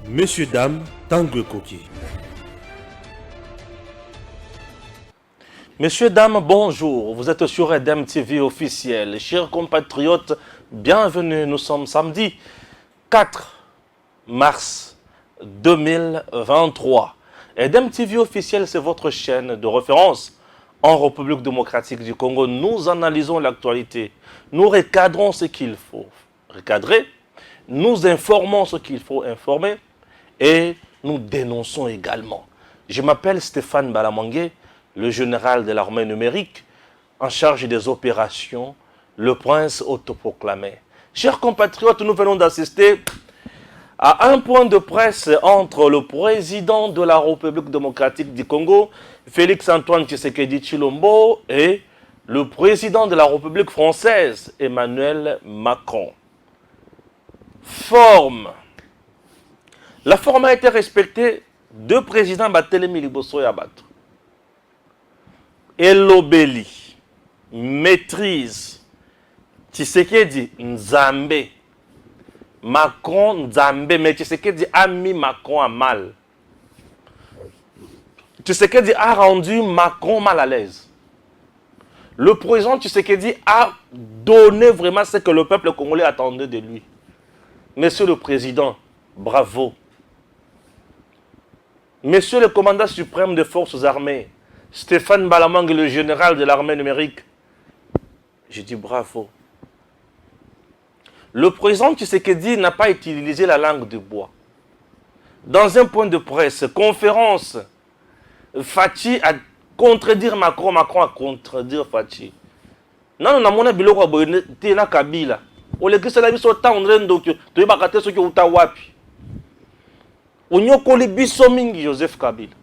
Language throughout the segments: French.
Messieurs, dames, Tanguy Koki. Messieurs, dames, bonjour. Vous êtes sur Edem TV officiel. Chers compatriotes, bienvenue. Nous sommes samedi 4 mars 2023. Edem TV officiel, c'est votre chaîne de référence en République démocratique du Congo. Nous analysons l'actualité. Nous recadrons ce qu'il faut recadrer. Nous informons ce qu'il faut informer. Et nous dénonçons également. Je m'appelle Stéphane Balamangué, le général de l'armée numérique, en charge des opérations, le prince autoproclamé. Chers compatriotes, nous venons d'assister à un point de presse entre le président de la République démocratique du Congo, Félix-Antoine Tshisekedi Tshilombo, et le président de la République française, Emmanuel Macron. La forme a été respectée. Deux présidents Batelemi Liboso Yabato. Elobeli maîtrise Tshisekedi Nzambe. Macron Nzambe, mais Tshisekedi a mis Macron à mal. Tshisekedi a rendu Macron mal à l'aise. Le président Tshisekedi a donné vraiment ce que le peuple congolais attendait de lui. Monsieur le Président, bravo. Monsieur le commandant suprême des forces armées, Stéphane Balamangué, le général de l'armée numérique, je dis bravo. Le président Tshisekedi n'a pas utilisé la langue de bois. Dans un point de presse, conférence, Fachi a contredire Macron, Macron a contredire Fachi. Non, non, non, biloko boyne na Kabila. O le kisa la biso tendre ndokyo, to yebakate soki uta wapi. Onyokoli biso mingi Joseph Kabila.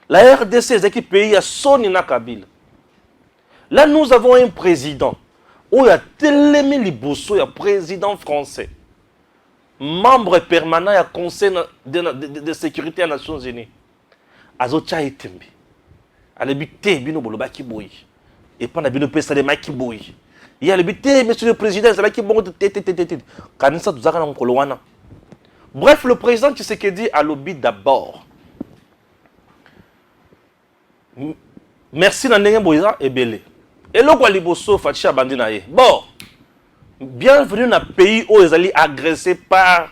La RDC est un pays à Sonina Kabila. Là, nous avons un président. Où il y a Télémi Liboso, il y a président français. Membre permanent du Conseil de sécurité des Nations Unies. Azocha Etembe. Alebite bino bolobaki boy. Et pas na bino pesa de maki boy. Il y a le monsieur le président, c'est là qui bon Kanisa tuzaka na mkolowana. Bref, le président Tshisekedi a lobby d'abord. Merci Nandenge Boïza et Belé. Et le quoi liboso Fachi abandi na ye. Bon, bienvenue dans un pays où ils allaient agressés par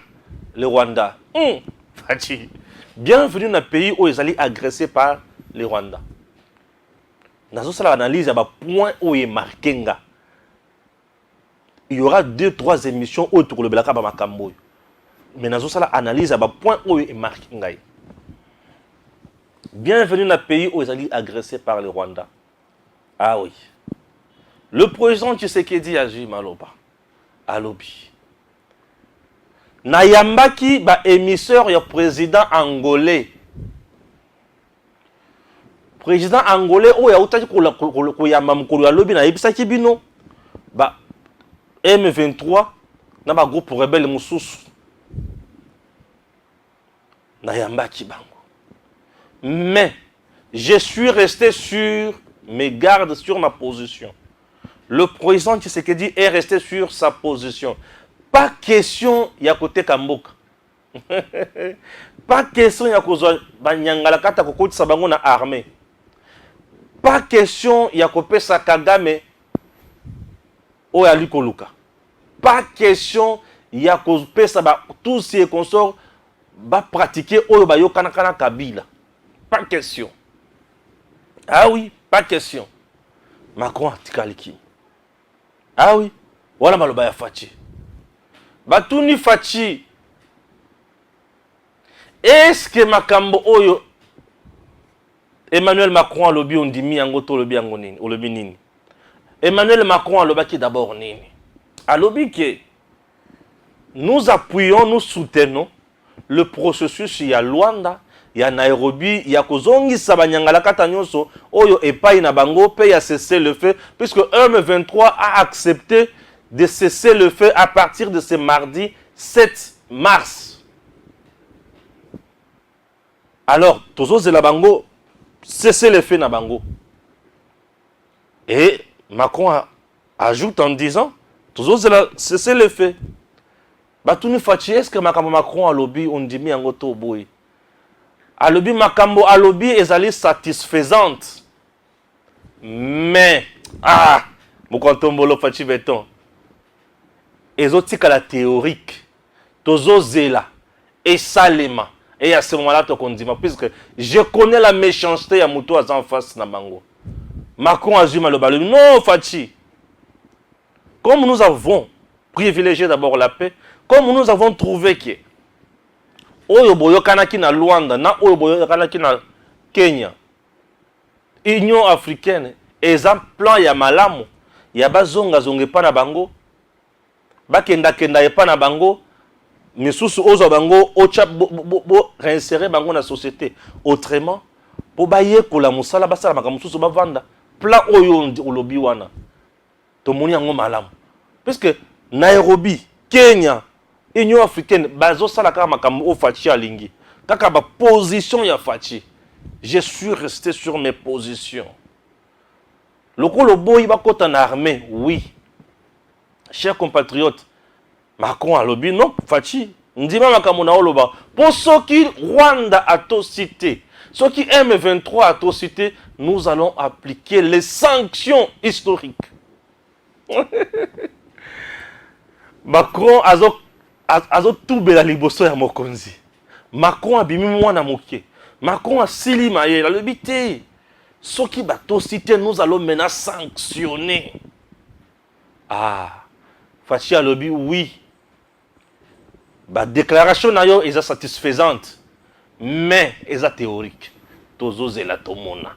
le Rwanda. Fachi. Bienvenue dans un pays où ils allaient agressés par le Rwanda. Dans cette analyse, il y a un point où il est marqué. Il y aura 2-3 émissions autour de Belaka Bamakambo. Mais dans cette analyse, il y a un point où il est marqué. Bienvenue dans un pays où ils allaient agressés par le Rwanda. Ah oui. Le président Tshisekedi a dit Maloba. À lobby. Nayambaki, émisseur, il y a président angolais. Président angolais, où il y a autant de lobby, na yebisaki bino. M23, na ba groupe rebelle mususu. Nayambaki bango. Mais je suis resté sur mes gardes, sur ma position. Le président Tshisekedi est resté sur sa position. Pas question ya côté Kamboka. Pas question ya kozwa banyangala kata kokotisa bango na armée. Pas question ya kopesa Kagame o ya likoluka. Pas question ya kopesa tous ces consorts ba pratiquer oyo ba yokana kana Kabila. Pas question. Ah oui, pas question. Macron tikaliki. Ah oui, voilà maloba ya Fachi. Batuni Fachi. Est-ce que makambo oyo Emmanuel Macron a lobby ondimi yango to lobby yango nini, o lobby nini? Emmanuel Macron a lobby d'abord nini? A lobby que nous appuyons, nous soutenons le processus il y a Luanda, il y a Nairobi, il y a Kozongi Sabanyangala Katanyonso, Oyo Epai na bango, paye à cesser le feu, puisque M23 a accepté de cesser le feu à partir de ce mardi 7 mars. Alors, Tozo Zelabango, cesser le feu na bango. Et Macron ajoute en disant, Tozo Zela cesser le feu. Batuni Fachi, est-ce que makambo Macron a lobby on dit mi yango to boy? A lobby makambo a lobby ezali satisfaisante. Mais Mokantombolo Fachi Beton. Ezotika la théorique. Tozo zela et salema. Et à ce moment-là, tu condis, puisque je connais la méchanceté à Moutou en face na bango. Macron a dit malobalo. Non, Fachi. Comme nous avons privilégié d'abord la paix, comme nous avons trouvé que Oyo boyo kanaki na Luanda, na Oyo boyo kanaki na Kenya, Union africaine, exemple plan ya malamu, ya bazonga zonge pa na bango, bakenda kenda ya pa na bango, misusu ozo bango, ocha bo réinsérer bango na société. Autrement, po baye kola musala basala makamususu bavanda, plan oyo olobi wana. Tomoni yango malamu. Parce que Nairobi, Kenya, Union africaine, bazo sala kaka makambo o Fachi alingi. Kaka ba position ya Fachi. Je suis resté sur mes positions. Lokolo boy ba kota na armée, oui. Chers compatriotes, Macron a lobby non Fachi. Ndima makambo na oloba. Pour ceux qui Rwanda a to cité, ceux qui M23 a to cité, nous allons appliquer les sanctions historiques. Macron azo toube la liboso ya mokonzi. Macron a bimi mwana moké. Macron a sili maye la lobité. Ceux qui bateau cité, nous allons maintenant sanctionner. Fachi a lobby oui. Ba déclaration nayo est satisfaisante, mais est théorique. Tozo zela tomona.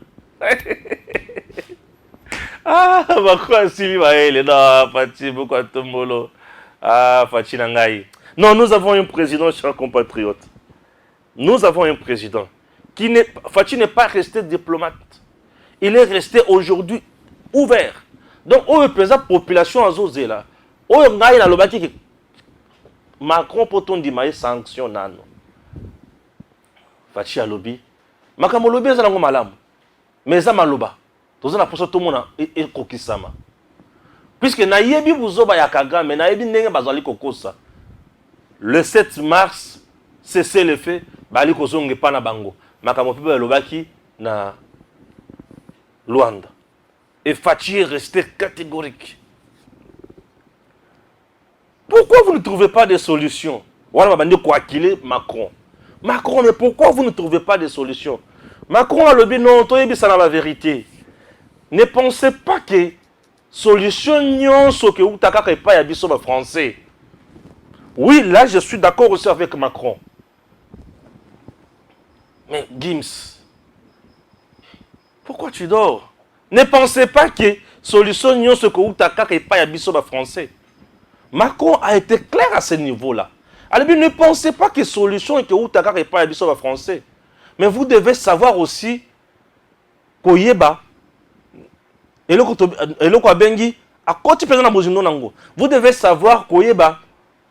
Macron a sili maye non Fachi beaucoup tombolo. Fachi Nangaï. Non, nous avons un président, chers compatriotes. Nous avons un président qui n'est... Fachi n'est pas resté diplomate. Il est resté aujourd'hui ouvert. Donc, on représente la population à Zozela. On a la lobaki que Macron poton di maï sanction nano. Fachi a lobby. Makamo lobby za nango malamu. Mais za maloba. Toza na poso to mona e kokisama. Puisque na yebi buzoba ya Kagame, na yebi ndenge bazali kokosa. Le 7 mars, cessez le fait, bali kozonge pa na bango. Makamo pibe lobaki na Luanda. Et Fachi est resté catégorique. Pourquoi vous ne trouvez pas de solutions? Voilà, bandi quoi qu'il est Macron. Macron, mais pourquoi vous ne trouvez pas de solutions? Macron a lobby non, to yebi ça na la vérité. Ne pensez pas que solution nyonso ke utaka ka pa ya biso ba français. Oui, là je suis d'accord aussi avec Macron. Mais Gims, pourquoi tu dors? Ne pensez pas que solution nyonso ke utaka ka pa ya biso ba français. Macron a été clair à ce niveau-là. Alors ne pensez pas que solution ke utaka ka pa ya biso ba français. Mais vous devez savoir aussi koyeba vous devez savoir que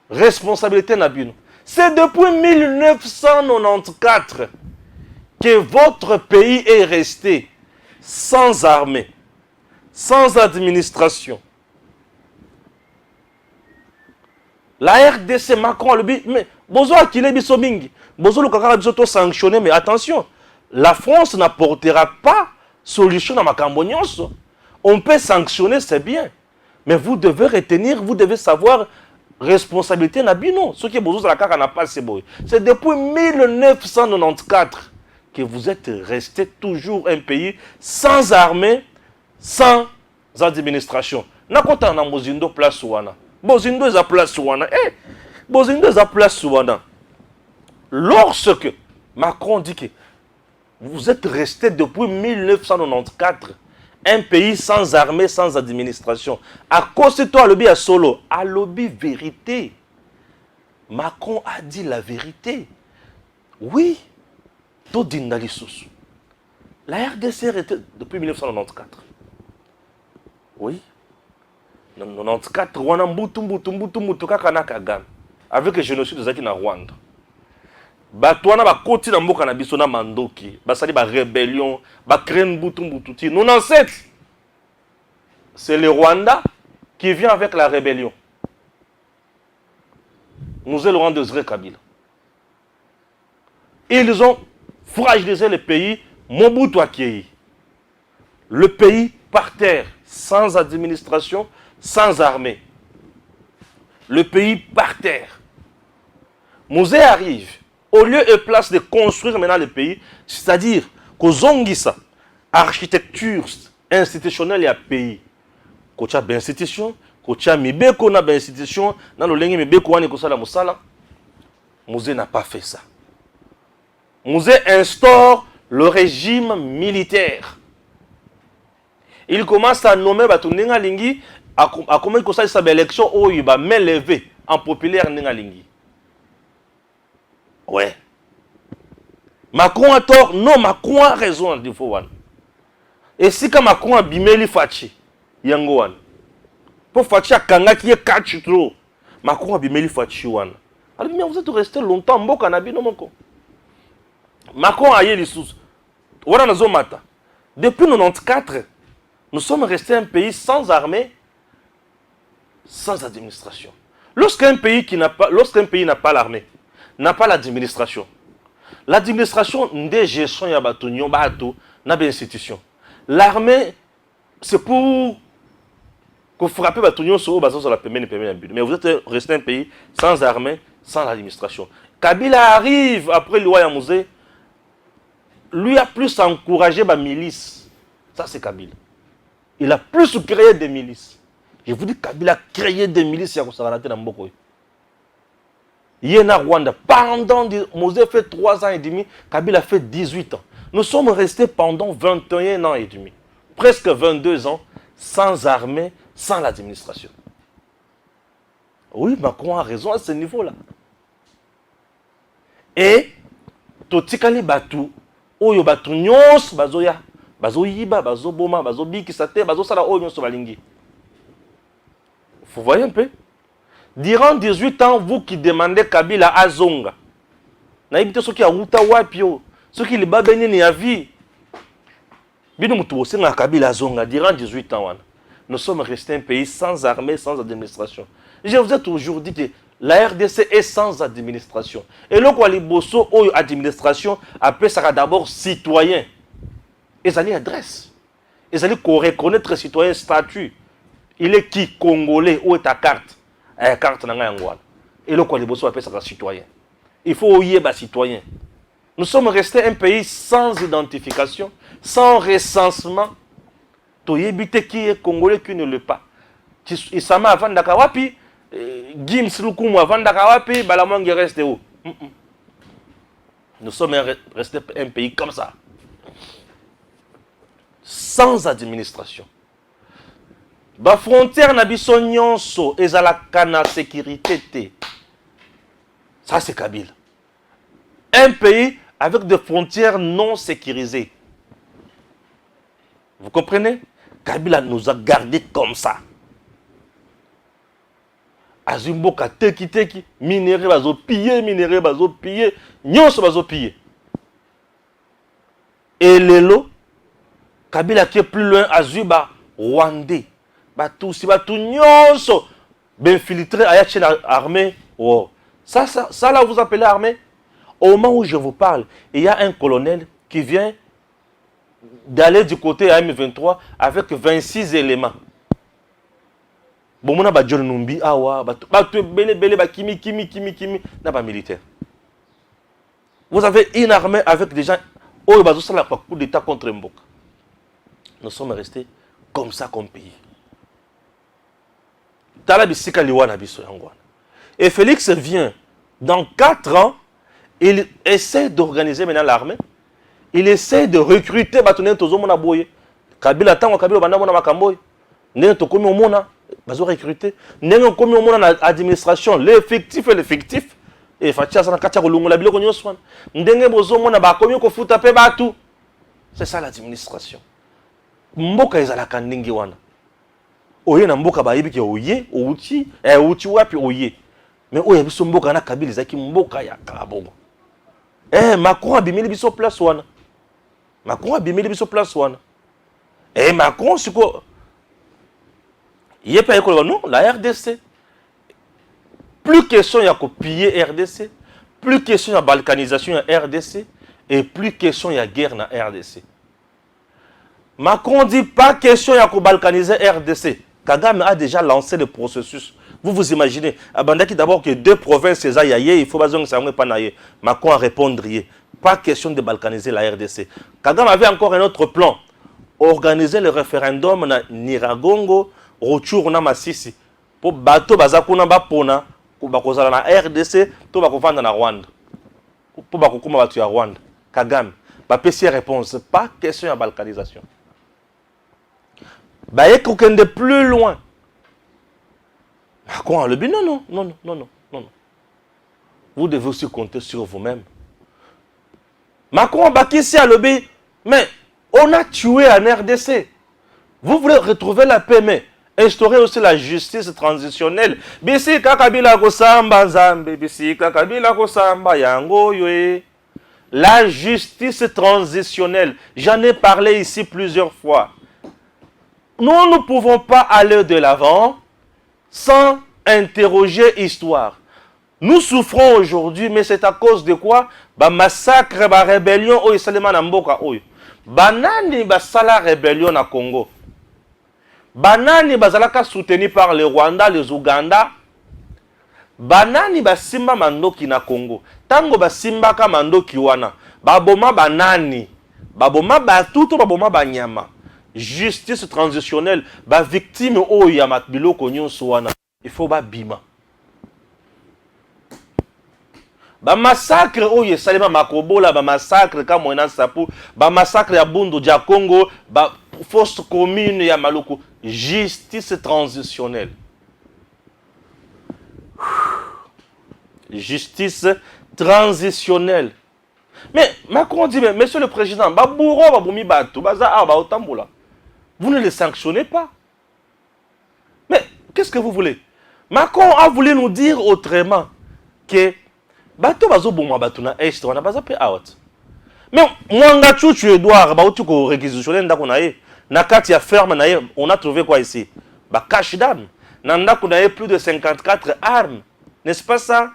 responsabilité Nabino. C'est depuis 1994 que votre pays est resté sans armée, sans administration. La RDC Macron le dit, mais bozo akile biso mingi, bozo le kaka biso to sanctionner, mais attention, la France n'apportera pas solution à makambo nyonso. On peut sanctionner, c'est bien. Mais vous devez retenir, vous devez savoir responsabilité Nabino. Ce qui est besoin de la carte n'a pas c'est beau. C'est depuis 1994 que vous êtes resté toujours un pays sans armée, sans administration. Na kota na Bozindo place wana. Bozindo est à place wana. Bozindo est à place wana. Lorsque Macron dit que vous êtes resté depuis 1994 un pays sans armée, sans administration. À cause de toi, lobby à solo, à lobby vérité. Macron a dit la vérité. Oui, tout d'indali sous. La RDC était depuis 1994. Oui. 1994, on a mbutu kakana Kagame. Avec le génocide de Zaki na Rwanda. Batouana ba koti na mboka na biso na mandoki basali ba rébellion ba créer mbutu ti 97 c'est le Rwanda qui vient avec la rébellion Mosé Laurent Désiré Kabila. Ils ont fragilisé le pays. Mobutu Akieyi. Le pays par terre, sans administration, sans armée. Le pays par terre. Mosé arrive, au lieu et place de construire maintenant le pays, c'est-à-dire qu'aux Ongissa, architecture institutionnelle et à pays, qu'il y a des institutions, qu'il y a des institutions, dans le lingue Mosé n'a pas fait ça. Mosé instaure le régime militaire. Il commence à nommer Batunenga Lingi, à comment il s'est élection où il va main levée en populaire Nenga Lingi. Ouais. Macron a tort? Non, Macron a raison. Et si quand Macron a bimeli Fachi, Yangoan. Pour Fachi a Kanga qui est catch trop. Macron a bimeli Fachi wan. Alors, mais vous êtes resté longtemps, Mboka Nabi non moko. Macron a eu les sous. Depuis 1994, nous sommes restés un pays sans armée, sans administration. Lorsqu'un pays n'a pas l'armée, n'a pas l'administration, l'administration des gestions ya batunyo bato na ba institution. L'armée c'est pour frapper batunyo sur la paiement. Mais vous êtes resté un pays sans armée, sans l'administration. Kabila arrive après le roi Yamouze, lui a plus encouragé la milice. Ça c'est Kabila. Il a plus créé des milices. Je vous dis Kabila a créé des milices à Kosarate dans Mboko. Yéna Rwanda, pendant Mosé fait 3 ans et demi, Kabila fait 18 ans. Nous sommes restés pendant 21 ans et demi, presque 22 ans, sans armée, sans l'administration. Oui, Macron a raison à ce niveau-là. Et, Totikali Batu, Oyo Batu Nyos, Bazoya, Bazo Yiba, Bazo Boma, Bazo Bikisate, Bazo Sala Oyo Sobalingi. Vous voyez un peu? Durant 18 ans, vous qui demandez Kabila Azonga, naïbité ceux qui a Ruta Wapio, ceux qui les babeni ni à vie. Bino Mutuose na Kabila Azonga, durant 18 ans, nous sommes restés un pays sans armée, sans administration. Je vous ai toujours dit que la RDC est sans administration. Et le quoi les bosso ou administration appelle ça d'abord citoyen. Ils allaient adresse. Ils allaient reconnaître citoyen statut. Il est qui Congolais ou est ta carte? Carte n'angwa. Et le quoi les bosso appelle ça citoyen. Il faut y être citoyen. Nous sommes restés un pays sans identification, sans recensement. Toyebite qui est Congolais qui ne l'est pas. Il s'en va avant Dakawapi. Gims Lukumu avant Dakawapi, Balamangue reste où? Nous sommes restés un pays comme ça. Sans administration. La frontière n'a pas nyonso ezalaka na sécurité. Ça c'est Kabila. Un pays avec des frontières non sécurisées. Vous comprenez? Kabila nous a gardés comme ça. Azimboka teki, minéré bazo pillé, nyonso bazo pillé. Et lelo, Kabila qui est plus loin, Azuba, Rwandais. Batou si batou nyonso, ben filtré à la armée. Oh. Ça là vous appelez armée? Au moment où je vous parle, il y a un colonel qui vient d'aller du côté M23 avec 26 éléments. Bon, on a pas John Numbi, kimi, n'a pas militaire. Vous avez une armée avec des gens, oh, bah, ça, coup d'État contre Mboka. Nous sommes restés comme ça, comme pays. Et Félix vient, dans 4 ans, il essaie d'organiser maintenant l'armée. Il essaie de recruter Batonen Tozo Monaboye. Kabila Tango, Kabila Bandamona Makamboy. N'est-ce pas comme au monde? Bazo recruter. N'est-ce pas comme au monde l'administration, l'effectif et l'effectif. Et Fatia Sana Katia Kolungo la bilo konyo swan. Ndenge bozo mona ba komi ko futa pe batu. C'est ça l'administration. Mboka ezalaka ndenge wana. Oye na mboka ba yebi ke oye, outi wapi oye. Mais oye biso mboka na Kabila zaki mboka ya kabongo. Macron a bimeli biso place wana. Macron c'est quoi? Il est pas école non, la RDC. plus question ya piller RDC, plus question ya balkanisation ya RDC, et plus question ya guerre na RDC. Macron dit pas question ya balkaniser RDC. Kagame a déjà lancé le processus. Vous vous imaginez, Abandaki d'abord que deux provinces, il faut pas Macron a répondu, pas question de balkaniser la RDC. Kagame avait encore un autre plan. Organiser le référendum na Niragongo, Rutshuru na Masisi. Pour bateau bazakuna bapona, pour bakozala na RDC, to bakovanda na Rwanda. Pour bakokuma batu ya Rwanda. Kagame, bapesi réponse, pas question de balkanisation. Baye kokende plus loin. Macron a le but, non. Vous devez aussi compter sur vous-même. Macron Bakissi a le but, mais on a tué en RDC. Vous voulez retrouver la paix, mais instaurer aussi la justice transitionnelle. Bisi kakabila kosamba nzambe, bisi kakabila kosamba yango yue. La justice transitionnelle. J'en ai parlé ici plusieurs fois. Nous ne pouvons pas aller de l'avant sans interroger l'histoire. Nous souffrons aujourd'hui, mais c'est à cause de quoi? Ba massacre, ba rébellion, oyo salema na mboka oyo. Banani ba sala rébellion na Congo. Banani bazalaka soutenu par les Rwanda, les Ouganda. Banani ba simba mandoki na Congo. Tango ba simba ka mandoki wana. Baboma banani. Baboma batuto, baboma banyama. Justice transitionnelle, ba victime oyo ya matbiloko nyonso wana. Il faut ba bima. Ba massacre oyo salema makobola, ba massacre ka Moina Sapu, ba massacre ya Bundu dia Congo, ba force commune ya Maluku. Justice transitionnelle. Justice transitionnelle. Mais Macron dit, mais monsieur le président, vous ne les sanctionnez pas. Mais qu'est-ce que vous voulez? Macron a voulu nous dire autrement que bato bazo bomba bato na est on a pas appelé out. Mais moi tu Edouard ba tu ko réquisitionner ndako na ye na kati ya ferme na ye on a trouvé quoi ici? Ba cache d'armes. Na ndako na ye plus de 54 armes. N'est-ce pas ça?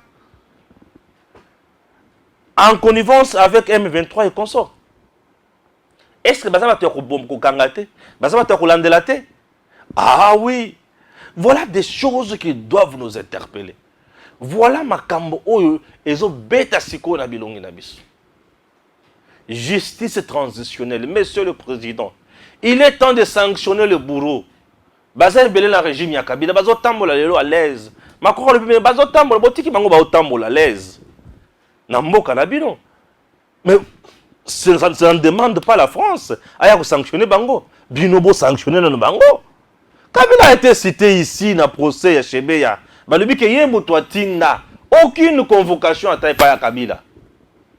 En connivence avec M23 et consorts. Est-ce que ça va te kangate? Ça va te landelate? Ah oui. Voilà des choses qui doivent nous interpeller. Voilà ma kambo oyo ezo beta siko na bilongi na biso. Justice transitionnelle. Monsieur le Président, il est temps de sanctionner le bourreau. Baza belé la régime ya Kabila, bazo tambola lelo à l'aise. Makoko le bimé bazo tambola botiki bango ba tambola à l'aise. Na mboka na bino. Mais ça ne demande pas la France à sanctionner bango. Binobo sanctionner le bango. Kabila a été cité ici dans le procès chez Beya. Balobi ke yembo toatinda. Aucune convocation à taille pas Kabila.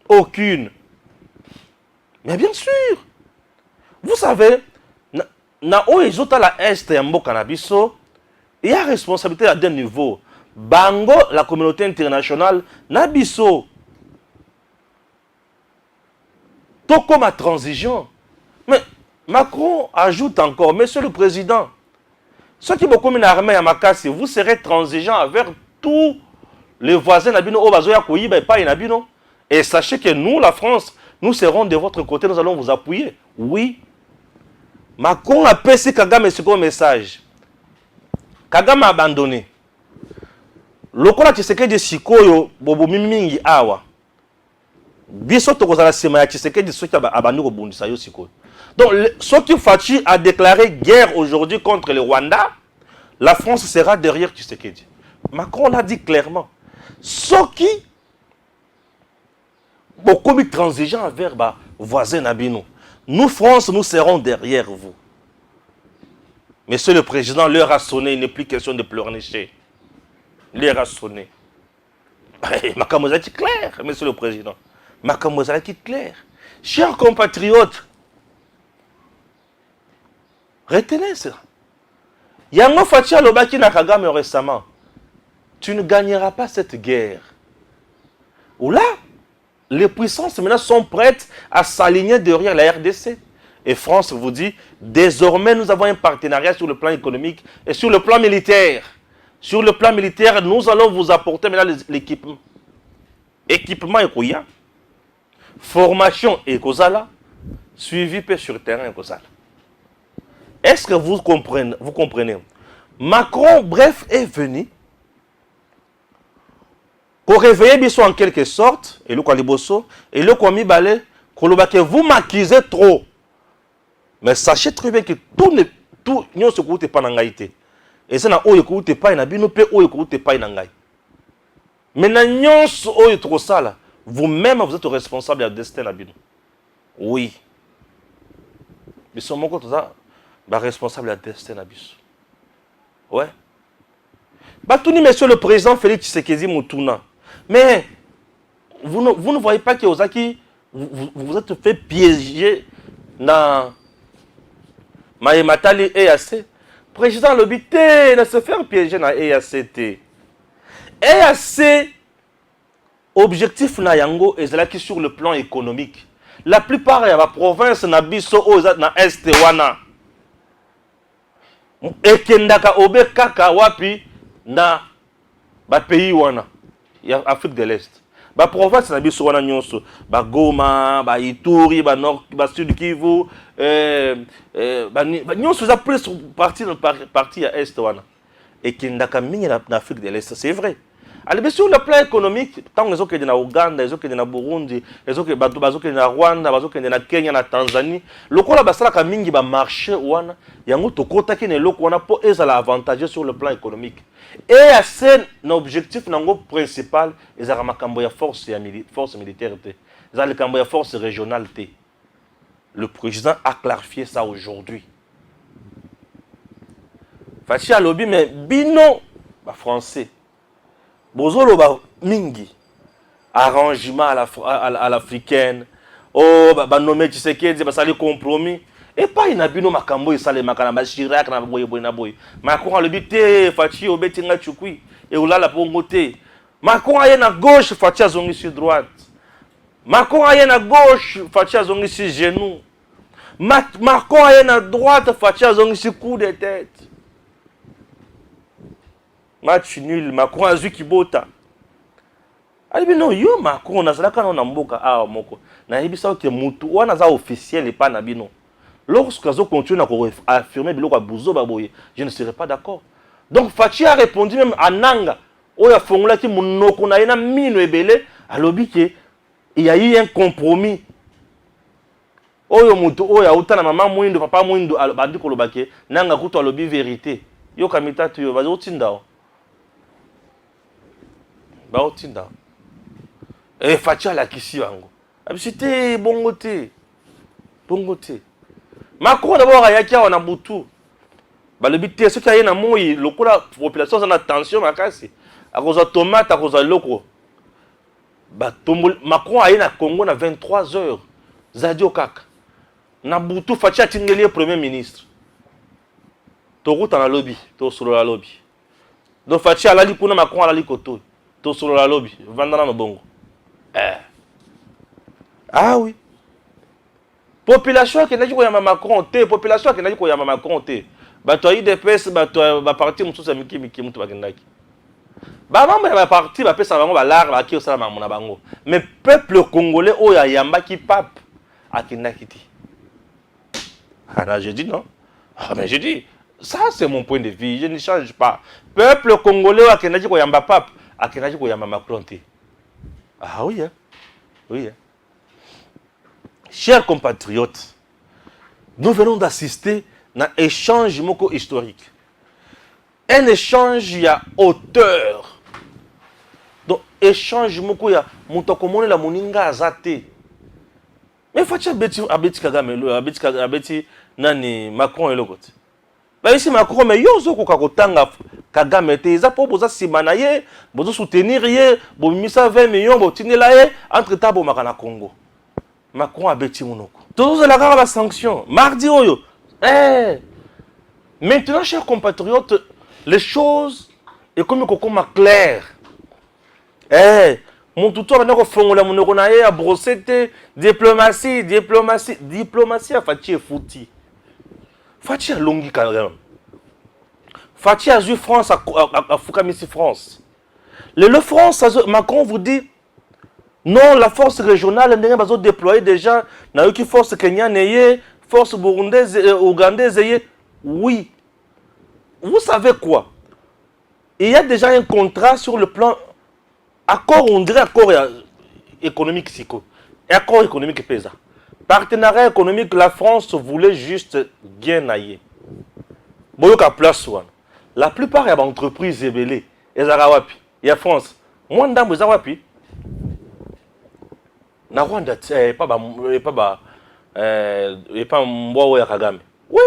Aucune. Mais bien sûr. Vous savez, na oezota la est ya mboka na biso, il y a responsabilité à deux niveaux. Bango, la communauté internationale, na biso. Tout comme à transition. Mais Macron ajoute encore, Monsieur le Président, ceux qui beaucoup une armée à Makassi, vous serez transigeant avec tous les voisins Nabino, Obazoya Kouiba et pas Nabino. Et sachez que nous, la France, nous serons de votre côté, nous allons vous appuyer. Oui. Macron a passé Kagame ce message. Kagame a abandonné. Lokola Tshisekedi Sikoyo, Bobo Mimingi Awa. Biso tokozala sema ya Tshisekedi soki abandi ko bundisa yo sikoyo. Donc Soki Fachi a déclaré guerre aujourd'hui contre le Rwanda, la France sera derrière Tshisekedi. Macron l'a dit clairement. Soki beaucoup de transigeants envers bah voisins nabino. Nous France, nous serons derrière vous. Monsieur le Président, l'heure a sonné, il n'est plus question de pleurnicher. L'heure a sonné. Ma camouflage est clair, Monsieur le Président. Ma camouflage est clair. Chers compatriotes, retenez ça. Yango Fatia Lobaki na Kagame récemment. Tu ne gagneras pas cette guerre. Ou là, les puissances maintenant sont prêtes à s'aligner derrière la RDC. Et France vous dit, désormais nous avons un partenariat sur le plan économique et sur le plan militaire. Sur le plan militaire, nous allons vous apporter maintenant l'équipement. Équipement et Koya. Formation et Kozala. Suivi sur terrain et Kozala. Est-ce que vous comprenez? Macron, bref, est venu pour réveiller Bissot en quelque sorte, et le Kwaliboso, et le Kwami Balé, que vous maquisez trop. Mais sachez très bien que tout ne se coûte pas dans l'Aïté. Et ça n'a pas écouté pas, il n'a pas écouté pas dans l'Aïté. Maintenant, trop ça là, vous-même vous êtes responsable de destin là. Oui. Mais son mot comme ça, responsable de destin là. Ouais. Tout ni monsieur le président Félix Tshisekedi Moutouna. Mais vous ne voyez pas que Ozaki, vous êtes fait piéger dans Maïmatali EAC. Président Lobité ne se faire piéger dans EACT. EAC, objectif na yango est sur le plan économique. La plupart de la province na biso na est wana. Ekendaka obe kaka wapi na ba pays wana. Ya Afrique de l'Est. Ba province na biso wana nyonso, ba Goma, ba Ituri, ba Nord, ba Sud Kivu, ba nyonso za plus partie ya est wana. Ekendaka mingi na Afrique de l'Est, c'est vrai. Alors, sur le plan économique, tant que les gens au Ouganda, les gens au Burundi, les gens au Rwanda, les gens au Kenya, en Tanzanie, le coup là, ça a mingi ba marché ouana, yango to kota ki ne loko wana po ezala avantageux sur le plan économique. Et à ce objectif nango principal, ezala makambo ya force militaire te, ezala makambo ya force régionale te. Le président a clarifié ça aujourd'hui. Fachi a lobby mais bino ba français. Bozolo ba mingi arrangement à l'africaine. Oh ba nommé Tshisekedi ba sali compromis. Et pas inabino makambo isale makana ba Chirac na boye boye na boye. Macron le bité Fachi obetinga chukui et olala pongo te. Macron aye na gauche Fachi azongi sur droite. Macron aye na gauche Fachi azongi sur genou. Macron aye na droite Fachi azongi sur coup de tête. Match nul, Macron a qui bota. Ali non yo Macron na zalaka na mboka a moko. Na yebisa que mutu wana za officiel et pas na bino. Lorsque zo continue à affirmer biloko buzo baboye, je ne serai pas d'accord. Donc Fachi a répondu même à Nanga. Oya fongola ki munoko na ina mino ebele alobi ke il y a eu un compromis. Oyo mutu oya utana mama mwindo papa mwindo bandi kolobake Nanga kuto alobi vérité. Yo kamita tu yo bazo tindao. Baotinda. Et Fachi la kisi yango. C'était bongote. Bongote. Macron d'abord ayaki on a butu. Ba le bité ce qui a na moi lokola population en attention makasi. A cause tomate à cause loko. Ba tombol Macron a na Congo na 23 heures. Zadio kaka. Na butu Fachi a tingeli premier ministre. To route na lobby, to solo la lobby. Donc Fachi ala li kuna Macron ala li koto. Sur la lobby, vendana no bongo. Ah oui. Population qui n'a pas Macron té, population qui n'a pas Macron té. Bato IDPS, bato ba parti mususa miki mutu bakendaki. Ba mamba ba parti ba pesa bango ba lar ba ki osala mamona bango. Mais peuple congolais oya yamba ki pape akendaki ti. Ah là je dis non. Ah mais je dis ça c'est mon point de vue, je ne change pas. Peuple congolais akendaki ko yamba pape. Akenaji ko yama Macron te. Ah oui, hein? Oui, hein? Chers compatriotes, nous venons d'assister à un échange moko historique. Un échange à hauteur. Donc, échange moko ya mutokomone la moninga azate. Mais Fachi abeti Kagame, abeti nani Macron et le côté. Bah ici Macron mais yo zo ko kakotanga Kagame te za po boza simana ye bozo soutenir ye bo misa 20 millions bo tinela ye entre tabo makana Congo. Macron abeti monoko. Tous la kaka ba sanction mardi oyo. Maintenant chers compatriotes, les choses est comme clair. Mon tuto va ko fongola monoko na ye a brosser te diplomatie a Fachi fouti. Fachi a longi Kagame. Fatih a vu France à Foukamisi France. Le France, Macron vous dit, non, la force régionale, nous avons déployé déjà, nous avons une force kenyane, force burundaise, ougandaise. Oui. Vous savez quoi? Il y a déjà un contrat sur le plan, accord, on dirait accord économique, accord économique pesa. Partenariat économique, la France voulait juste bien ailler. Boyoka place one. La plupart des entreprises ébélées, elles sont wapi. Il y a France. Moi, ndambo eza wapi. Na Rwanda, pas mboa ya Kagame. Oui.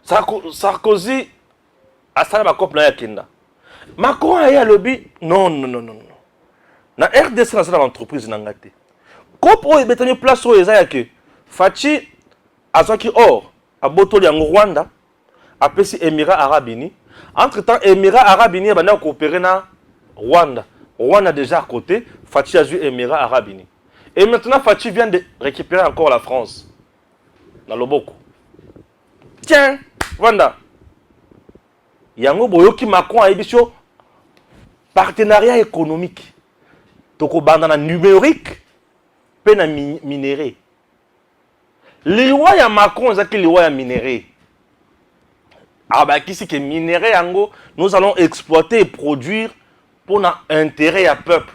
Sarkozy a salé ma copine à Kenda. Macron a eu à lobby. Non. Na RDC, na entreprise nangate. Kopo est betani place où eza yake. Fachi azaki or a botoli en Rwanda, a pesi Émirats Arabes Unis. Entre-temps, Émirats Arabes Unis a coopéré na Rwanda. Rwanda déjà à côté, Fachi a vu Émirats Arabes Unis. Et maintenant, Fachi vient de récupérer encore la France. Dans le Boko. Tiens, Rwanda. Yango boyoki Macron a édition partenariat économique. Toko bandana numérique, pe na minéré. Les lois ya Macron, c'est que les lois ya minéré. Ah bah qui c'est que minéré yango, nous allons exploiter et produire pour notre intérêt à peuple.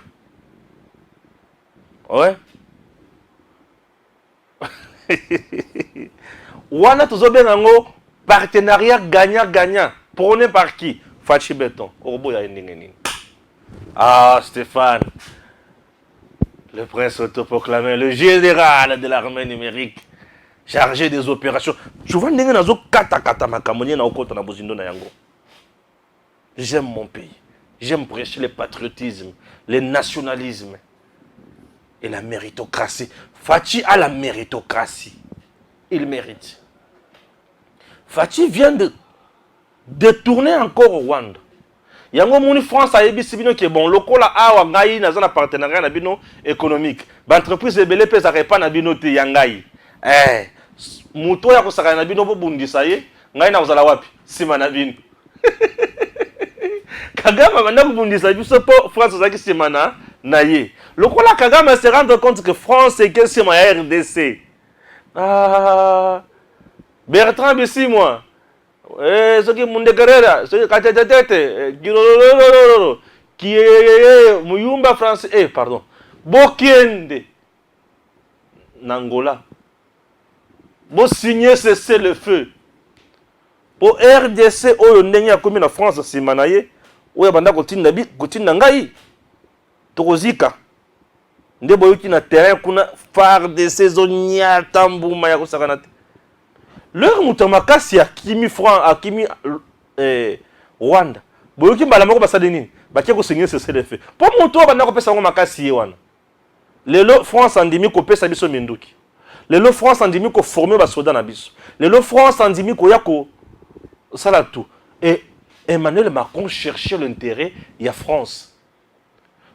Ouais. Wana tozo bien yango partenariat gagnant-gagnant. Prôné par qui? Fachi Béton. Orbo ya ndingeni. Ah Stéphane. Le prince autoproclamé, le général de l'armée numérique, chargé des opérations. Tu vois, j'aime mon pays. J'aime prêcher le patriotisme, le nationalisme et la méritocratie. Fachi a la méritocratie. Il mérite. Fachi vient de détourner encore au Rwanda. Yango moni France a yebi sibino qui est bon lokola awa ngai na zana partenariat na bino économique ba entreprise ebele pe za repa na bino te yangai muto ya kosaka na bino bo bundisa ye ngai na kozala wapi sima na bino Kagame banda kubundisa biso po France zaki sima na ye lokola Kagame se rendre compte que France est que sima ya RDC Bertrand Bisimwa ce qui est Carrera, ce qui est Muyumba français, pardon, Bokiende, Nangola, Bo signer cesser le feu. Pour RDC, Oyo Ndenya comme en France, c'est Manaye, Oya Banda Kotina Ngai, Torozika, Ndeboyuki na terrain, kuna phare de saisonnière, Tambu Maya Kosakanate. Leur mutamakasi akimi franc akimi Rwanda boyoki mbala moko basadeni bakie ko signer ce CDF pour moto bana ko pesa ngo makasi wana lelo France andimi ko pesa biso minduki lelo France andimi ko former ba soldats na biso lelo France andimi ko yako sala tout et Emmanuel Macron cherchait l'intérêt ya France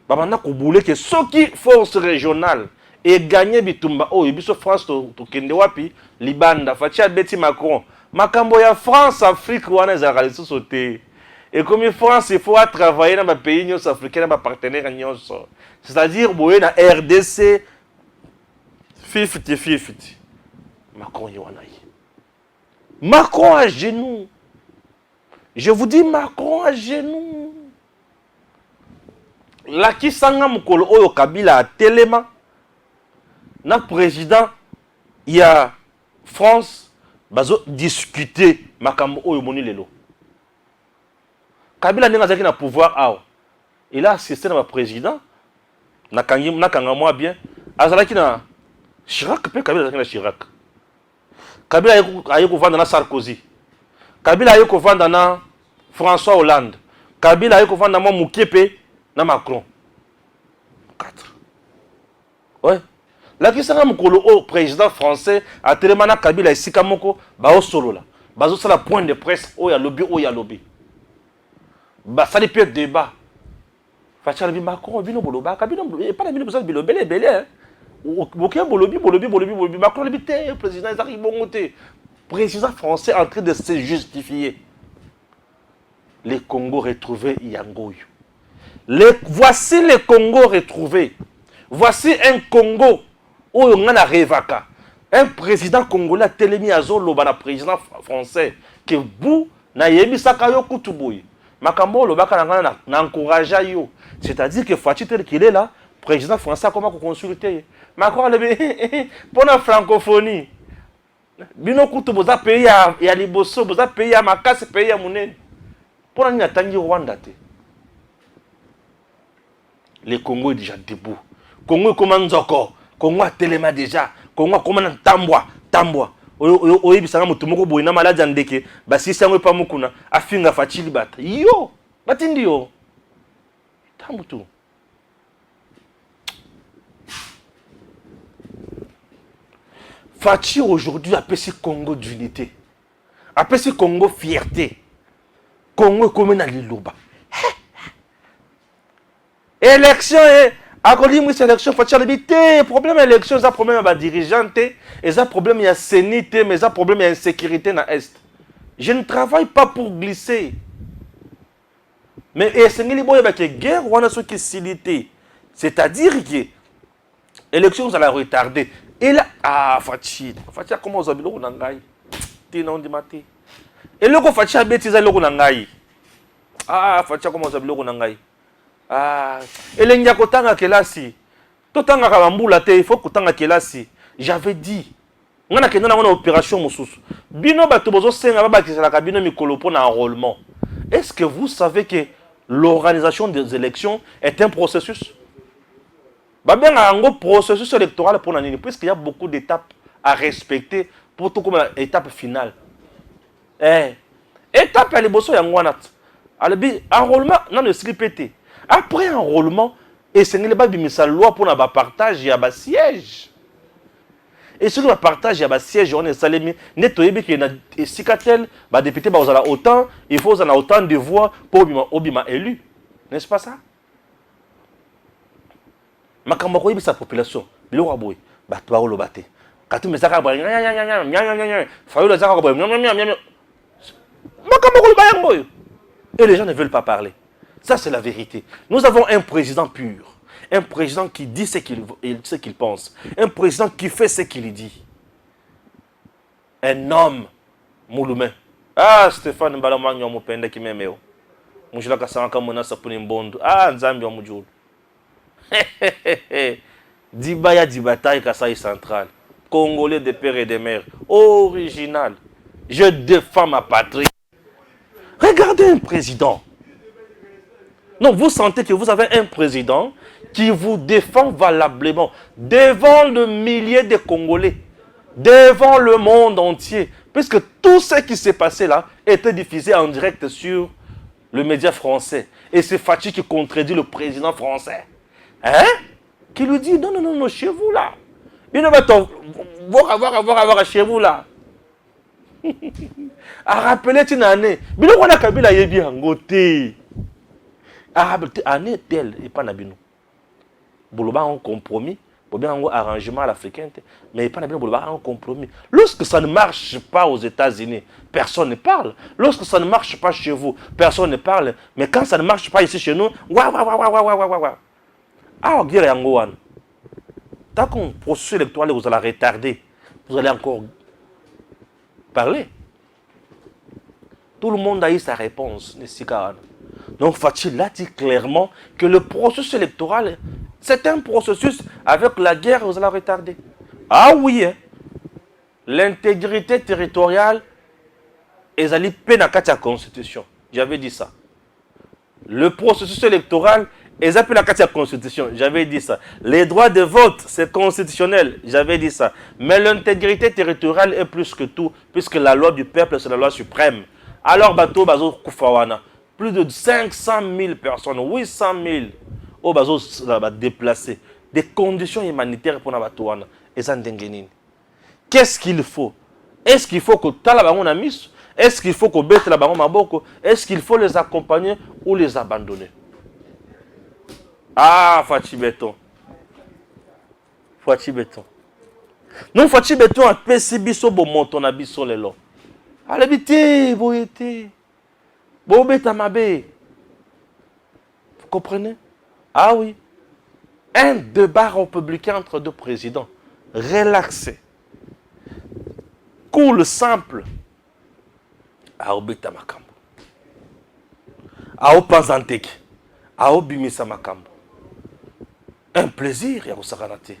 babana ko boule que soki force régionale et gagner bitumba oh biso France to kende wapi libanda fatia beti Macron makambo ya France Afrique wana za kaliso sauter et comme France il faut travailler dans les pays nyos africains dans partenaires nyos c'est-à-dire boye na RDC 50-50 Macron ywana Macron à genoux je vous dis Macron à genoux la kisanga mukolo oyo Kabila a telema na président il y a France bazo discuter makambo oyo moni lelo Kabila nenga zaki na pouvoir awa il a assisté na président na kanga moi bien azalaki na Chirac pe Kabila zaki na Chirac Kabila ayo ko vanda na Sarkozy Kabila ayo ko vanda na François Hollande Kabila ayo ko vanda na Mukepe na Macron 4 ouais. La question au président français a tellement Kabila et Sikamoko ba o solo là. Bazo ça la point de presse o ya lobby. Ba ça peut débat. Facha le Macron bino boloba Kabila et pas la bino besoin de belé hein. Aucun bolobi Macron le président Ezaki bongoté. président français en train de se justifier. Les Congo retrouvés Yangoyo. Voici les Congo retrouvés. Voici un Congo où on a rêvaka. Un président congolais Télémi Azolo, un président français, qui vous na yebi sakayo kutuboui. Makambo le baka na encouragé yo. C'est-à-dire que Fachi tel qu'il est là, président français comment consulter. Macron le pour la francophonie. Bino kutubo za pays ya liboso, za pays ya makasi, pays ya munene. Pour la tangi Rwanda te. Le Congo est déjà debout. Congo comment Nzoko, Congo a Téléma déjà, Congo comment Tambwa. Oyebisanga mutu moko boye na maladi andeke basi sango pa mukuna afinga Fachi bata. Yo, batindi yo. Tamutu. Fachi aujourd'hui appelle ce Congo d'unité. Appelle ce Congo fierté. Congo comme na liloba. Élection à Colima élection Fachi habité problème élection ça problème ba dirigeant et ça problème il y a sénité mais ça problème il y a insécurité dans est. Je ne travaille pas pour glisser. Mais c'est ngeli boye ba que guerre wana so qui silité. C'est-à-dire que élection ça la retarder. Et là Fachi comment vous habilo na ngai. Tina on dit maté. Et le ko Fachi abetiza loko na ngai. Fachi comment vous habilo na ngai. Elengia kotanga kelasi. Totanga kabambula te, il faut kotanga kelasi. J'avais dit. Ngana kenda na opération mususu. Bino bato bozo senga ba kisala kabino mikolo pona enrôlement. Est-ce que vous savez que l'organisation des élections est un processus? Ba bien un processus électoral pour nani puisqu'il y a beaucoup d'étapes à respecter pour tout comme étape finale. Étape à liboso ya ngwanat. Albi enrôlement non le slipété. Après enrôlement, et c'est une loi pour un partage, il y a un siège. Et sur le partage, il y a un siège, on est salé, nettoyer qu'il y a un cicatel, les députés, ils ont autant, il faut autant de voix pour Obima élu. N'est-ce pas ça? Mais quand on sa population, il y a un boy, il y a un baté. Quand tu me dis, et les gens ne veulent pas parler. Ça, c'est la vérité. Nous avons un président pur. Un président qui dit ce qu'il pense. Un président qui fait ce qu'il dit. Un homme, Mouloumé. Stéphane Mbalamang, mon père qui m'aime. Moujila Kassanka Mona Sapunimbondo. Nzambi Moujoul. Dibaya Dibataï Kassai Central. Congolais de père et de mère. Original. Je défends ma patrie. Regardez un président. Non, vous sentez que vous avez un président qui vous défend valablement devant le millier de Congolais, devant le monde entier, puisque tout ce qui s'est passé là était diffusé en direct sur le média français. Et c'est Fachi qui contredit le président français. Qui lui dit non, chez vous là. Il ne va pas voir chez vous là. À rappeler une année. Mais on a Kabila yebi hangote. Année telle et pas nabino. Boloba un compromis, pour bien un arrangement à l'africain, mais pas nabino boloba un compromis. Lorsque ça ne marche pas aux États-Unis, personne ne parle. Lorsque ça ne marche pas chez vous, personne ne parle. Mais quand ça ne marche pas ici chez nous, on dirait Angoan. Tant qu'on processus électoral vous allez retarder, vous allez encore parler. Tout le monde a eu sa réponse, donc Fachi l'a dit clairement que le processus électoral, c'est un processus avec la guerre, vous allez retarder. Oui, l'intégrité territoriale est allée peine à la Constitution. J'avais dit ça. Le processus électoral est appelé à la Constitution. J'avais dit ça. Les droits de vote, c'est constitutionnel. J'avais dit ça. Mais l'intégrité territoriale est plus que tout, puisque la loi du peuple, c'est la loi suprême. Alors, Bato Bazo Koufawana, plus de 500 000 personnes, 800 000, au Bazo déplacés. Des conditions humanitaires pour Nabatouana. Et ça, qu'est-ce qu'il faut? Est-ce qu'il faut que Talabangon a mis? Est-ce qu'il faut qu'on bête la Bangon Maboko? Est-ce qu'il faut les accompagner ou les abandonner? Fachi Béton. Fachi Béton. Non, Fachi Béton a fait si biso bon monton à biso lelo. Alebité, boyete. Bobeta mabe. Vous comprenez? Ah oui. Un débat républicain entre deux présidents. Relaxé. Cool, simple. Aobeta makambo. Aopanzanteki. Aobimisa makambo. Un plaisir, ya kusakanate.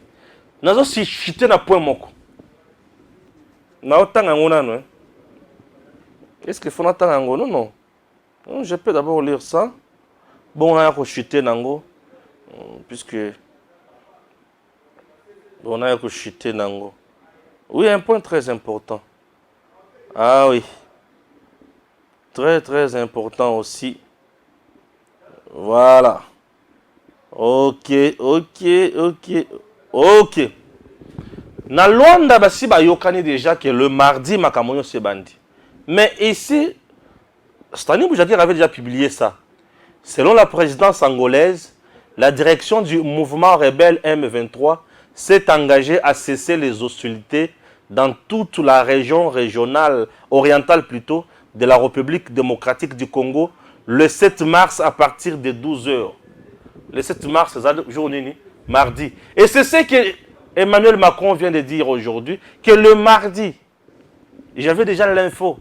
Nazo si chité na point moko. Na otanga ngonano, hein. Est-ce qu'il faut attendre un non, non. Je peux d'abord lire ça. Bon, on a chuté nango. Puisque. On a chuté nango. Oui, un point très important. Ah oui. Très, très important aussi. Voilà. Ok. Na Luanda, basi ba yokani déjà que le mardi, Makamonyo se bandi. Mais ici, Stani Boujakir avait déjà publié ça. Selon la présidence angolaise, la direction du mouvement rebelle M23 s'est engagée à cesser les hostilités dans toute la région régionale, orientale plutôt, de la République démocratique du Congo le 7 mars à partir de 12 h. Le 7 mars, c'est journée, mardi. Et c'est ce que Emmanuel Macron vient de dire aujourd'hui, que le mardi, j'avais déjà l'info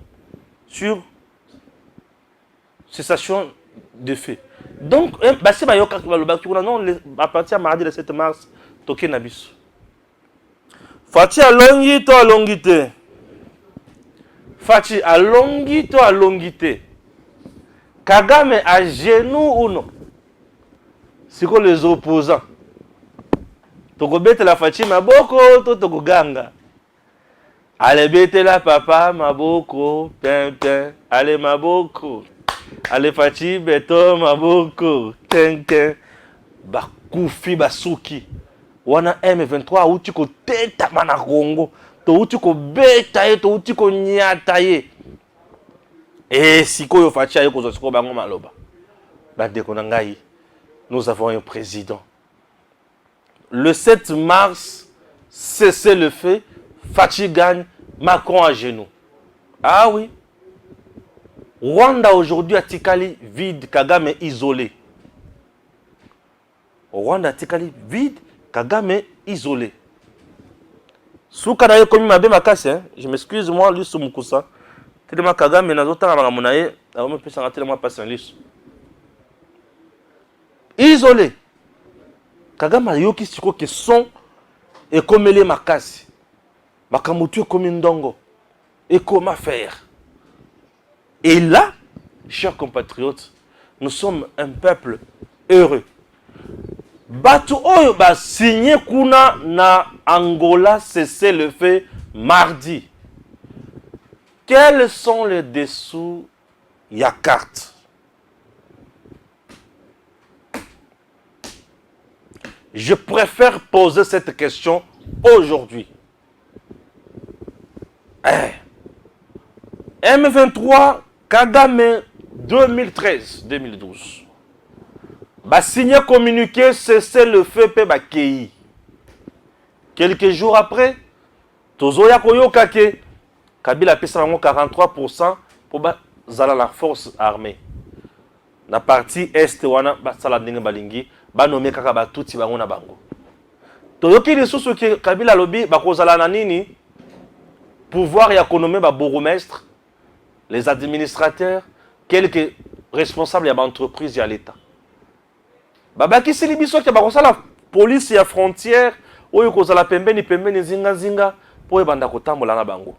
sur cessation de fait. Donc, à partir de mardi le 7 mars, toké nabis. Fati alongi to alongité. Fati alongi to alongité. Kagame à genoux ou non? C'est quoi les opposants? Toko bete la Fati maboko to toko ganga. Allez bete la papa maboko pin. Allez maboko. Allez Fati beto maboko ten. Bakufi basuki. Wana M23 uti ko teta mana Congo. To uti ko beta ye, to uti ko nyata ye. Et si ko yo Fati ayo ko zosiko bango maloba. Bande ko nangai. Nous avons un président. Le 7 mars, cessez le feu, Fati gagne, Macron à genoux. Ah oui. Rwanda aujourd'hui a Tikali vide, Kagame isolé. Rwanda a Tikali vide, Kagame isolé. Soukana ye komi mabe makasi, hein. Je m'excuse moi, lui Soumoukoussa. Tellement Kagame n'a d'autant à Manaye, a même pu s'en tellement passer un lisse. Isolé. Kagame a yoki siko ke son et comme les makasi. Makamutu comme ndongo. Et comment faire? Et là, chers compatriotes, nous sommes un peuple heureux. Batu oyo ba signé kuna na Angola cessez le feu mardi. Quels sont les dessous ya carte? Je préfère poser cette question aujourd'hui. M23 Kagame 2013-2012. Bah signé communiqué cesser le feu pe ba kei. Quelques jours après, tozoya koyoka ke Kabila pesa 43% pour ba zala la force armée. Na partie est wana ba sala ndenge balingi ba nommé kaka ba tuti bango na bango. Toyoki lisusu ke Kabila lobi ba kozala na nini pouvoir ya konomé ba bourgmestre, les administrateurs, quelques responsables ya ba entreprise ya l'état. Babaki silibiso ke ba kosala police ya frontière oyo kozala pembeni zinga po ebanda kotambola na bango.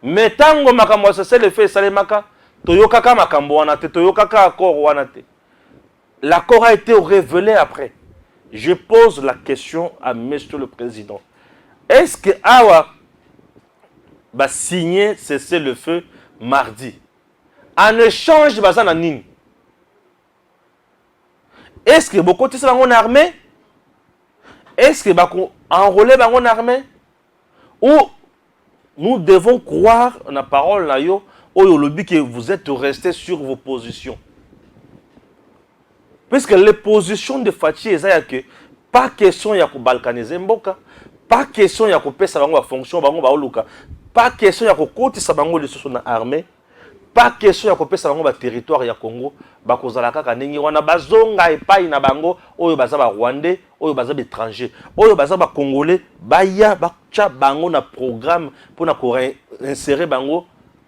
Metango makambo cessez le feu salemaka toyokaka makambo wana te toyokaka accord wana te. L'accord a été révélé après. Je pose la question à monsieur le président. Est-ce que Awa va signer cesser le feu mardi? En échange de nini? Est-ce que beaucoup de gens sont armés? Est-ce que beaucoup enrôlés sont armés? Ou nous devons croire en la parole là yo que vous êtes restés sur vos positions? Parce que les positions de Fati, c'est que pas question de balkaniser Mboka, pas question de faire sa fonction, Pas question ya kokotisa bango lisusu na armée, pas question ya kopesa bango ba territoire ya Congo, ba kozala kaka ndenge wana bazonga epai na bango oyo baza ba Rwandais, oyo baza ba étranger, oyo baza ba Congolais, baya ba tcha bango na programme pour na ko insérer bango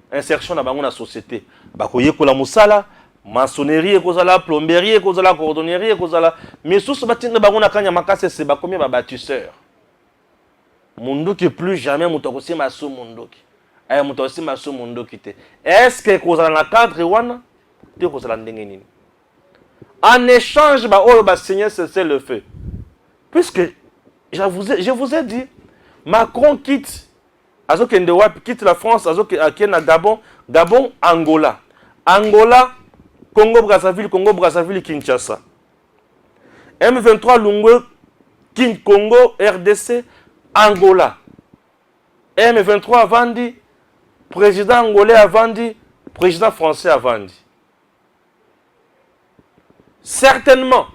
insertion na bango na société. Ba koyekola musala, maçonnerie ekozala, plomberie ekozala, cordonnerie ekozala, mais sous batinga bango na kanya makase se ba combien ba bâtisseurs. Munduki plus jamais mutokosi maso munduki. Aya mutokosi maso munduki te. Est-ce que kozala na cadre wana te kozala ndenge nini? En échange ba oyo ba signer cesser le feu. Puisque je vous ai dit Macron quitte quitte la France, quitte na Gabon, Gabon Angola. Angola Congo Brazzaville Kinshasa. M23 Lungwe Congo RDC Angola. M23 Avandi, président angolais Avandi, président français Avandi. Certainement,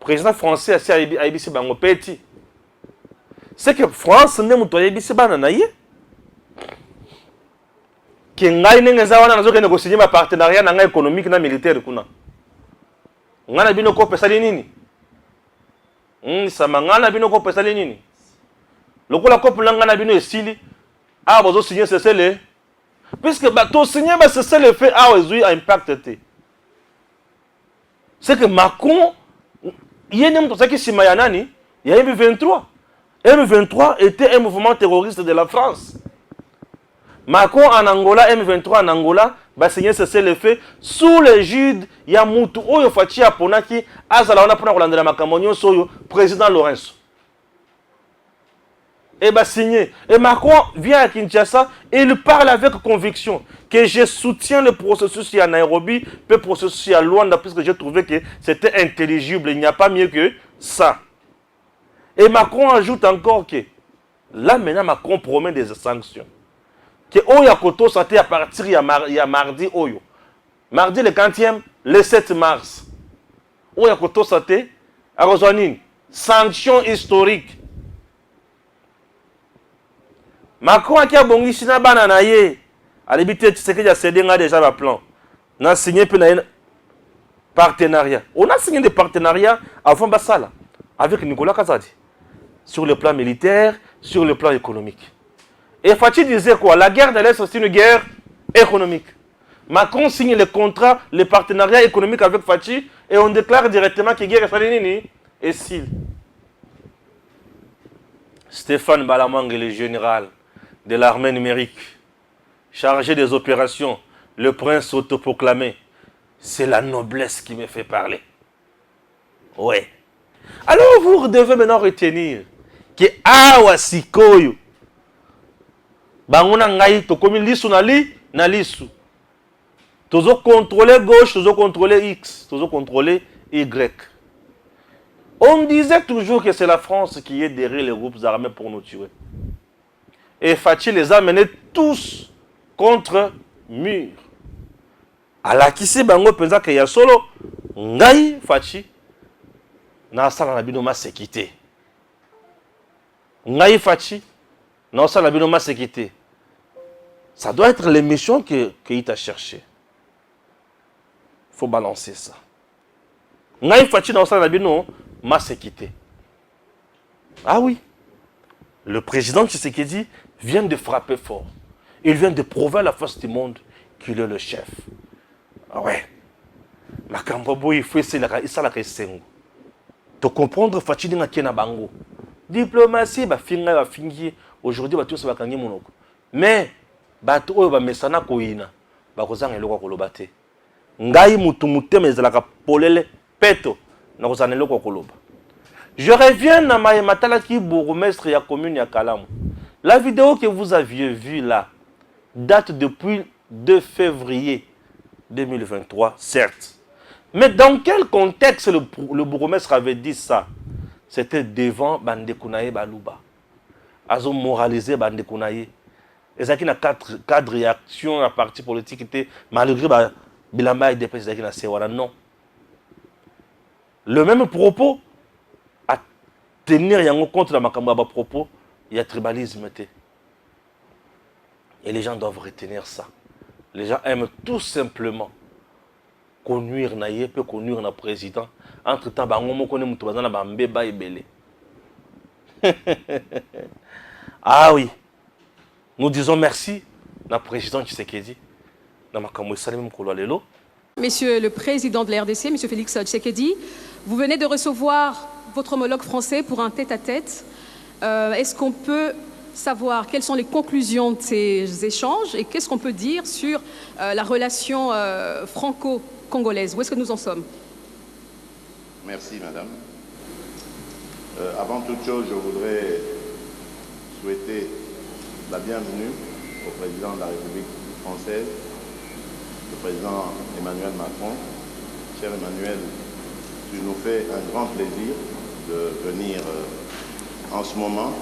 président français a IBC Bango Petit. C'est que France n'est pas IBC Bananaye. Qui n'a pas négocié un partenariat économique et militaire. On a bien encore pesali nini. Samangana bino ko pesali nini. Lokola ko pulanga bino esili. Ah bozo signer cessez-le. Puisque bato signer ba cessez-le fait a ezui impact. C'est que Macron yene mto saki sima ya nani? Ya M23. M23 était un mouvement terroriste de la France. Macron en Angola, M23 en Angola, va signer cessez-le feu sous l'égide ya mutu oyo fachi aponaki azala wana pona kolandela makambo nyonso oyo président Lorenzo. Et va signer. Et Macron vient à Kinshasa et il parle avec conviction que je soutiens le processus à Nairobi, le processus à Luanda, puisque j'ai trouvé que c'était intelligible. Il n'y a pas mieux que ça. Et Macron ajoute encore que là maintenant Macron promet des sanctions. Que Oya Koto c'était à partir de mardi Oyo. Mardi le 40e, le 7 mars. Oya Koto c'était à Rosanine. Sanctions historiques. Macron qui a bon ici na banana ye. À l'habitude c'est que j'ai cédé déjà le plan. On a signé un partenariat. On a signé des partenariats avant Bassala avec Nicolas Kazadi. Sur le plan militaire, sur le plan économique. Et Fachi disait quoi? La guerre de l'Est, c'est une guerre économique. Macron signe le contrat, le partenariat économique avec Fachi, et on déclare directement que la guerre est et s'il. Stéphane Balamang, le général de l'armée numérique, chargé des opérations, le prince autoproclamé, c'est la noblesse qui me fait parler. Ouais. Alors vous devez maintenant retenir que awa sikoyo bangona ngai to komi lisu na lisu tozo contrôler gauche, tozo contrôler X, tozo contrôler Y. On disait toujours que c'est la France qui est derrière les groupes armés pour nous tuer. Et Fachi les a menés tous contre mur. Alors qui sait bango pensa que ya solo ngai Fachi na sala na bino ma sécurité. Ngai Fachi na sala na bino ma sécurité. Ça doit être l'émission qu'il t'a cherché. Faut balancer ça. Ngai Fachi na sala na bino ma sécurité. Ah oui. Le président Tshisekedi vient de frapper fort. Il vient de prouver à la face du monde qu'il est le chef. Ah ouais. La Kambobo, il faut essayer la question. De comprendre Fachi n'a qu'un bango. Diplomatie, bah finga va fingi. Aujourd'hui, bah tout ça va gagner mon oeil. Mais bah tout va mesana koina. Bah kozang eloko kolobate. Ngai mutu muteme zalaka polele peto. Na kozang eloko koloba. Je reviens à Matalaki bourgmestre ya commune ya Kalamu. La vidéo que vous aviez vue là date depuis 2 février 2023, certes. Mais dans quel contexte le bourgmestre avait dit ça? C'était devant Bandekounaye Balouba. Azo moralisé Bandekounaye. Et ça qui n'a 4 réactions à parti politique était malgré Bilamba et DPS qui n'a Sewara. Non. Le même propos à tenir yango contre la Makamba propos, il y a tribalisme. Et les gens doivent retenir ça. Les gens aiment tout simplement connuire na peut connuire na président. Entre-temps, bango connaît mutubazana bambeba ebele. Ah oui. Nous disons merci na président Tshisekedi. Na makambo salim mukolo lelo. Monsieur le président de la RDC, Monsieur Félix Tshisekedi, vous venez de recevoir votre homologue français pour un tête-à-tête. Est-ce qu'on peut savoir quelles sont les conclusions de ces échanges et qu'est-ce qu'on peut dire sur la relation franco-congolaise? Où est-ce que nous en sommes? Merci, madame. Avant toute chose, je voudrais souhaiter la bienvenue au président de la République française, le président Emmanuel Macron. Cher Emmanuel, tu nous fais un grand plaisir de venir en ce moment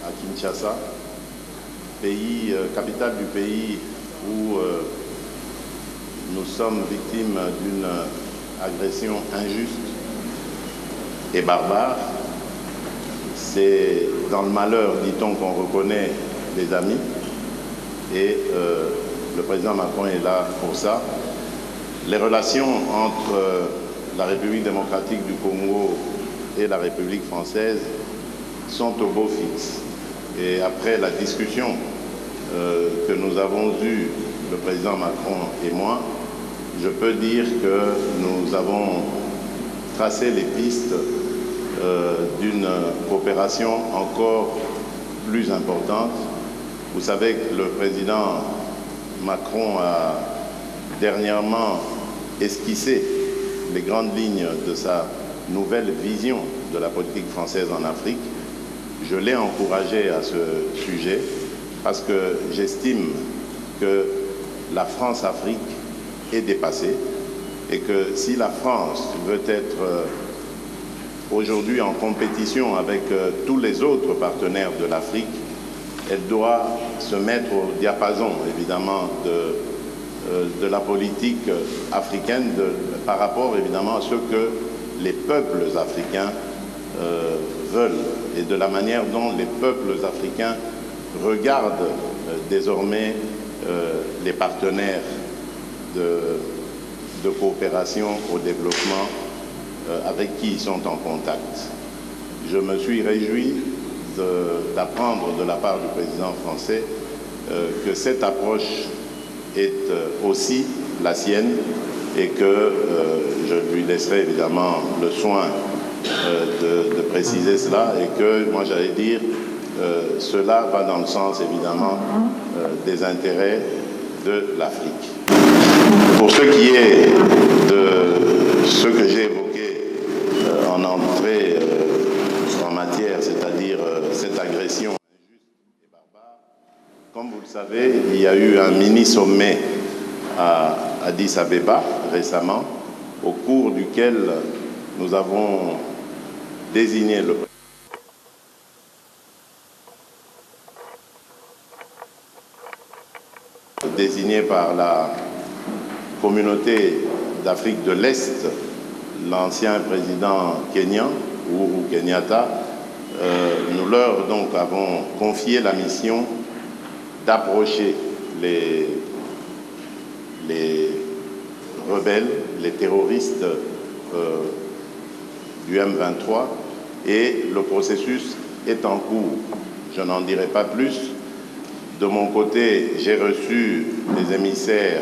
à Kinshasa, capitale du pays où nous sommes victimes d'une agression injuste et barbare. C'est dans le malheur, dit-on, qu'on reconnaît les amis. Et le président Macron est là pour ça. Les relations entre la République démocratique du Congo et la République française sont au beau fixe. Et après la discussion que nous avons eue, le président Macron et moi, je peux dire que nous avons tracé les pistes d'une coopération encore plus importante. Vous savez que le président Macron a dernièrement esquissé les grandes lignes de sa nouvelle vision de la politique française en Afrique. Je l'ai encouragé à ce sujet parce que j'estime que la France-Afrique est dépassée et que si la France veut être aujourd'hui en compétition avec tous les autres partenaires de l'Afrique, elle doit se mettre au diapason, évidemment, de la politique africaine par rapport, évidemment, à ce que les peuples africains veulent et de la manière dont les peuples africains regardent désormais les partenaires de coopération au développement avec qui ils sont en contact. Je me suis réjoui d'apprendre de la part du président français que cette approche est aussi la sienne et que je lui laisserai évidemment le soin de préciser cela et que moi j'allais dire cela va dans le sens évidemment des intérêts de l'Afrique. Pour ce qui est de ce que j'ai évoqué en entrée en matière, c'est-à-dire cette agression injuste et barbare, comme vous le savez, il y a eu un mini-sommet à Addis Abeba récemment, au cours duquel nous avons désigné le désigné par la communauté d'Afrique de l'Est, l'ancien président kenyan, Uhuru Kenyatta. Nous leur donc avons confié la mission d'approcher les rebelles, les terroristes du M23 et le processus est en cours. Je n'en dirai pas plus. De mon côté, j'ai reçu les émissaires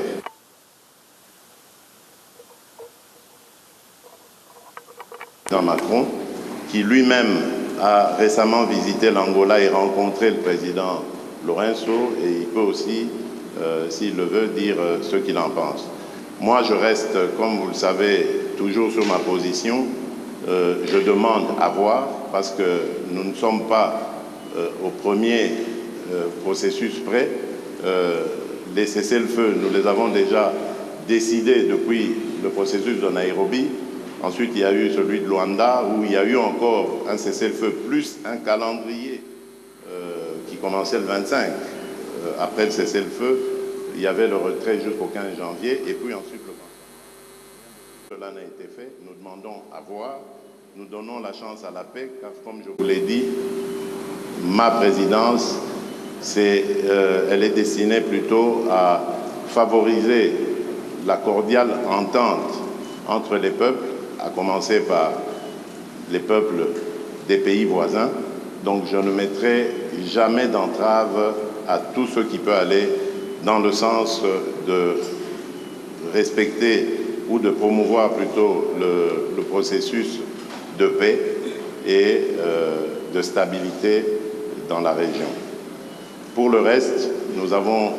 de Macron, qui lui-même a récemment visité l'Angola et rencontré le président Lourenço, et il peut aussi, s'il le veut, dire ce qu'il en pense. Moi, je reste, comme vous le savez, toujours sur ma position. Je demande à voir, parce que nous ne sommes pas au premier processus prêt. Les cessez-le-feu, nous les avons déjà décidés depuis le processus de Nairobi. Ensuite, il y a eu celui de Luanda, où il y a eu encore un cessez-le-feu plus un calendrier qui commençait le 25. Après le cessez-le-feu, il y avait le retrait jusqu'au 15 janvier, et puis ensuite le 20. Cela n'a été fait. Nous demandons à voir. Nous donnons la chance à la paix, car comme je vous l'ai dit, ma présidence elle est destinée plutôt à favoriser la cordiale entente entre les peuples, à commencer par les peuples des pays voisins. Donc je ne mettrai jamais d'entrave à tout ce qui peut aller dans le sens de respecter ou de promouvoir plutôt le processus de paix et de stabilité dans la région. Pour le reste, nous avons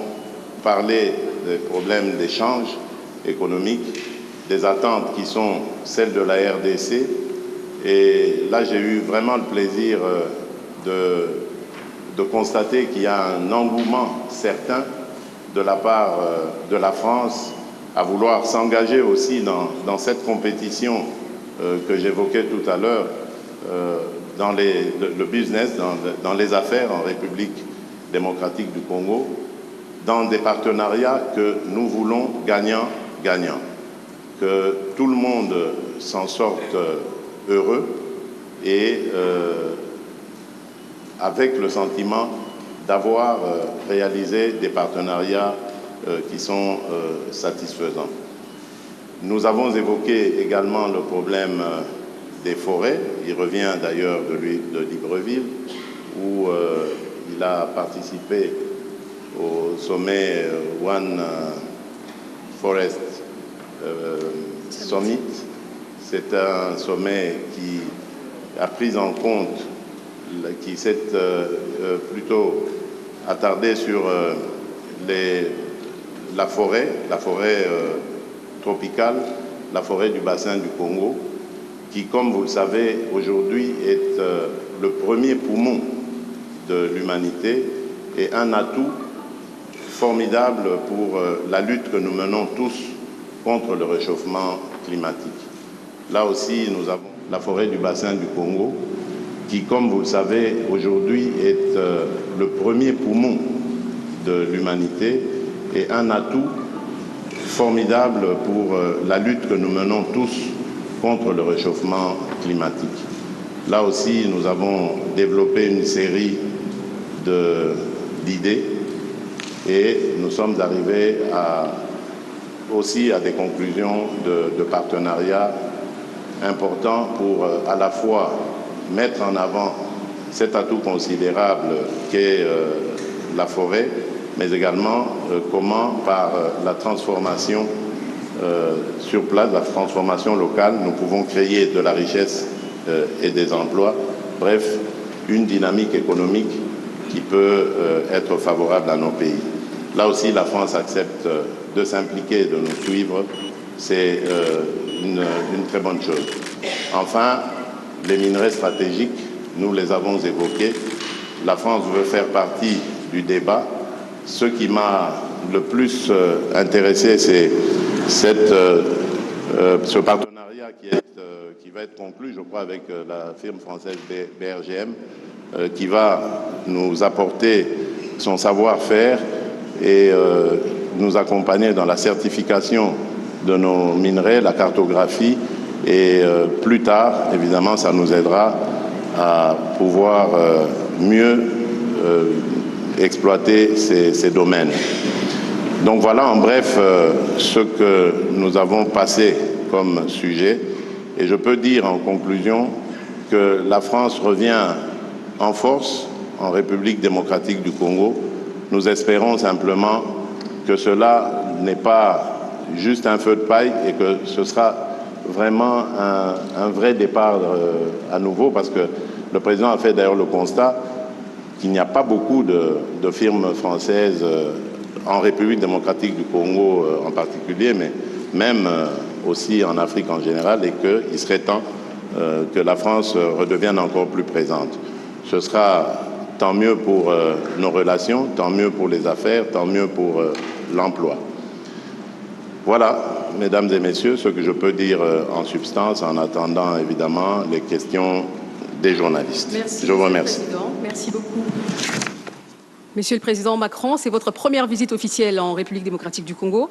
parlé des problèmes d'échange économique, des attentes qui sont celles de la RDC. Et là, j'ai eu vraiment le plaisir de constater qu'il y a un engouement certain de la part de la France à vouloir s'engager aussi dans cette compétition que j'évoquais tout à l'heure, dans le business, dans les affaires en République démocratique du Congo, dans des partenariats que nous voulons gagnant-gagnant, que tout le monde s'en sorte heureux et avec le sentiment d'avoir réalisé des partenariats qui sont satisfaisants. Nous avons évoqué également le problème des forêts. Il revient d'ailleurs de Libreville, où il a participé au sommet One Forest Summit. C'est un sommet qui a pris en compte, qui s'est plutôt attardé sur la forêt tropicale, la forêt du bassin du Congo, qui, comme vous le savez, aujourd'hui est le premier poumon de l'humanité et un atout formidable pour la lutte que nous menons tous contre le réchauffement climatique. Là aussi, nous avons la forêt du bassin du Congo, qui, comme vous le savez, aujourd'hui est le premier poumon de l'humanité et un atout formidable pour la lutte que nous menons tous contre le réchauffement climatique. Là aussi, nous avons développé une série d'idées et nous sommes arrivés aussi à des conclusions de partenariat importants pour à la fois mettre en avant cet atout considérable qu'est la forêt, mais également comment, par la transformation sur place, la transformation locale, nous pouvons créer de la richesse et des emplois. Bref, une dynamique économique qui peut être favorable à nos pays. Là aussi, la France accepte de s'impliquer, de nous suivre. C'est une très bonne chose. Enfin, les minerais stratégiques, nous les avons évoqués. La France veut faire partie du débat. Ce qui m'a le plus intéressé, c'est ce partenariat qui va être conclu, je crois, avec la firme française BRGM, qui va nous apporter son savoir-faire et nous accompagner dans la certification de nos minerais, la cartographie, et plus tard, évidemment, ça nous aidera à pouvoir mieux exploiter ces domaines. Donc voilà en bref ce que nous avons passé comme sujet. Et je peux dire en conclusion que la France revient en force en République démocratique du Congo. Nous espérons simplement que cela n'est pas juste un feu de paille et que ce sera vraiment un vrai départ à nouveau, parce que le président a fait d'ailleurs le constat qu'il n'y a pas beaucoup de firmes françaises en République démocratique du Congo en particulier, mais même aussi en Afrique en général, et qu'il serait temps que la France redevienne encore plus présente. Ce sera tant mieux pour nos relations, tant mieux pour les affaires, tant mieux pour l'emploi. Voilà, mesdames et messieurs, ce que je peux dire en substance, en attendant évidemment les questions des journalistes. Merci, je vous remercie. Merci beaucoup. Monsieur le Président Macron, c'est votre première visite officielle en République démocratique du Congo,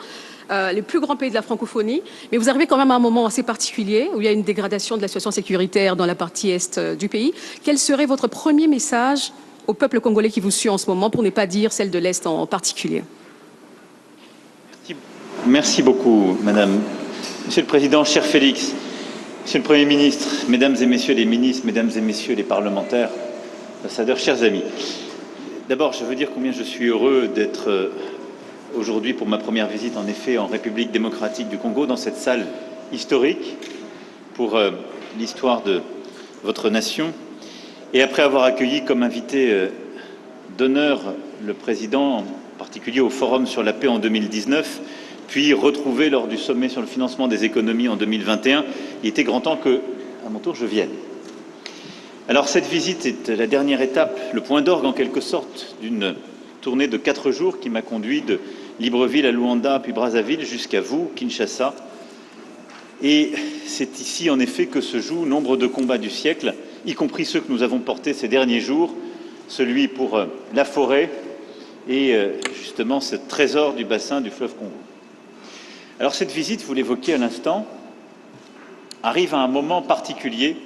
le plus grand pays de la francophonie. Mais vous arrivez quand même à un moment assez particulier où il y a une dégradation de la situation sécuritaire dans la partie est du pays. Quel serait votre premier message au peuple congolais qui vous suit en ce moment, pour ne pas dire celle de l'Est en particulier. Merci beaucoup, Madame. Monsieur le Président, cher Félix, Monsieur le Premier ministre, Mesdames et Messieurs les ministres, Mesdames et Messieurs les parlementaires, ambassadeurs, chers amis. D'abord, je veux dire combien je suis heureux d'être aujourd'hui pour ma première visite, en effet, en République démocratique du Congo, dans cette salle historique pour l'histoire de votre nation. Et après avoir accueilli comme invité d'honneur le Président, en particulier au Forum sur la paix en 2019, puis retrouvé lors du sommet sur le financement des économies en 2021, il était grand temps que, à mon tour, je vienne. Alors cette visite est la dernière étape, le point d'orgue en quelque sorte d'une tournée de 4 jours qui m'a conduit de Libreville à Luanda puis Brazzaville jusqu'à vous, Kinshasa. Et c'est ici en effet que se jouent nombre de combats du siècle, y compris ceux que nous avons portés ces derniers jours, celui pour la forêt et justement ce trésor du bassin du fleuve Congo. Alors cette visite, vous l'évoquiez à l'instant, arrive à un moment particulier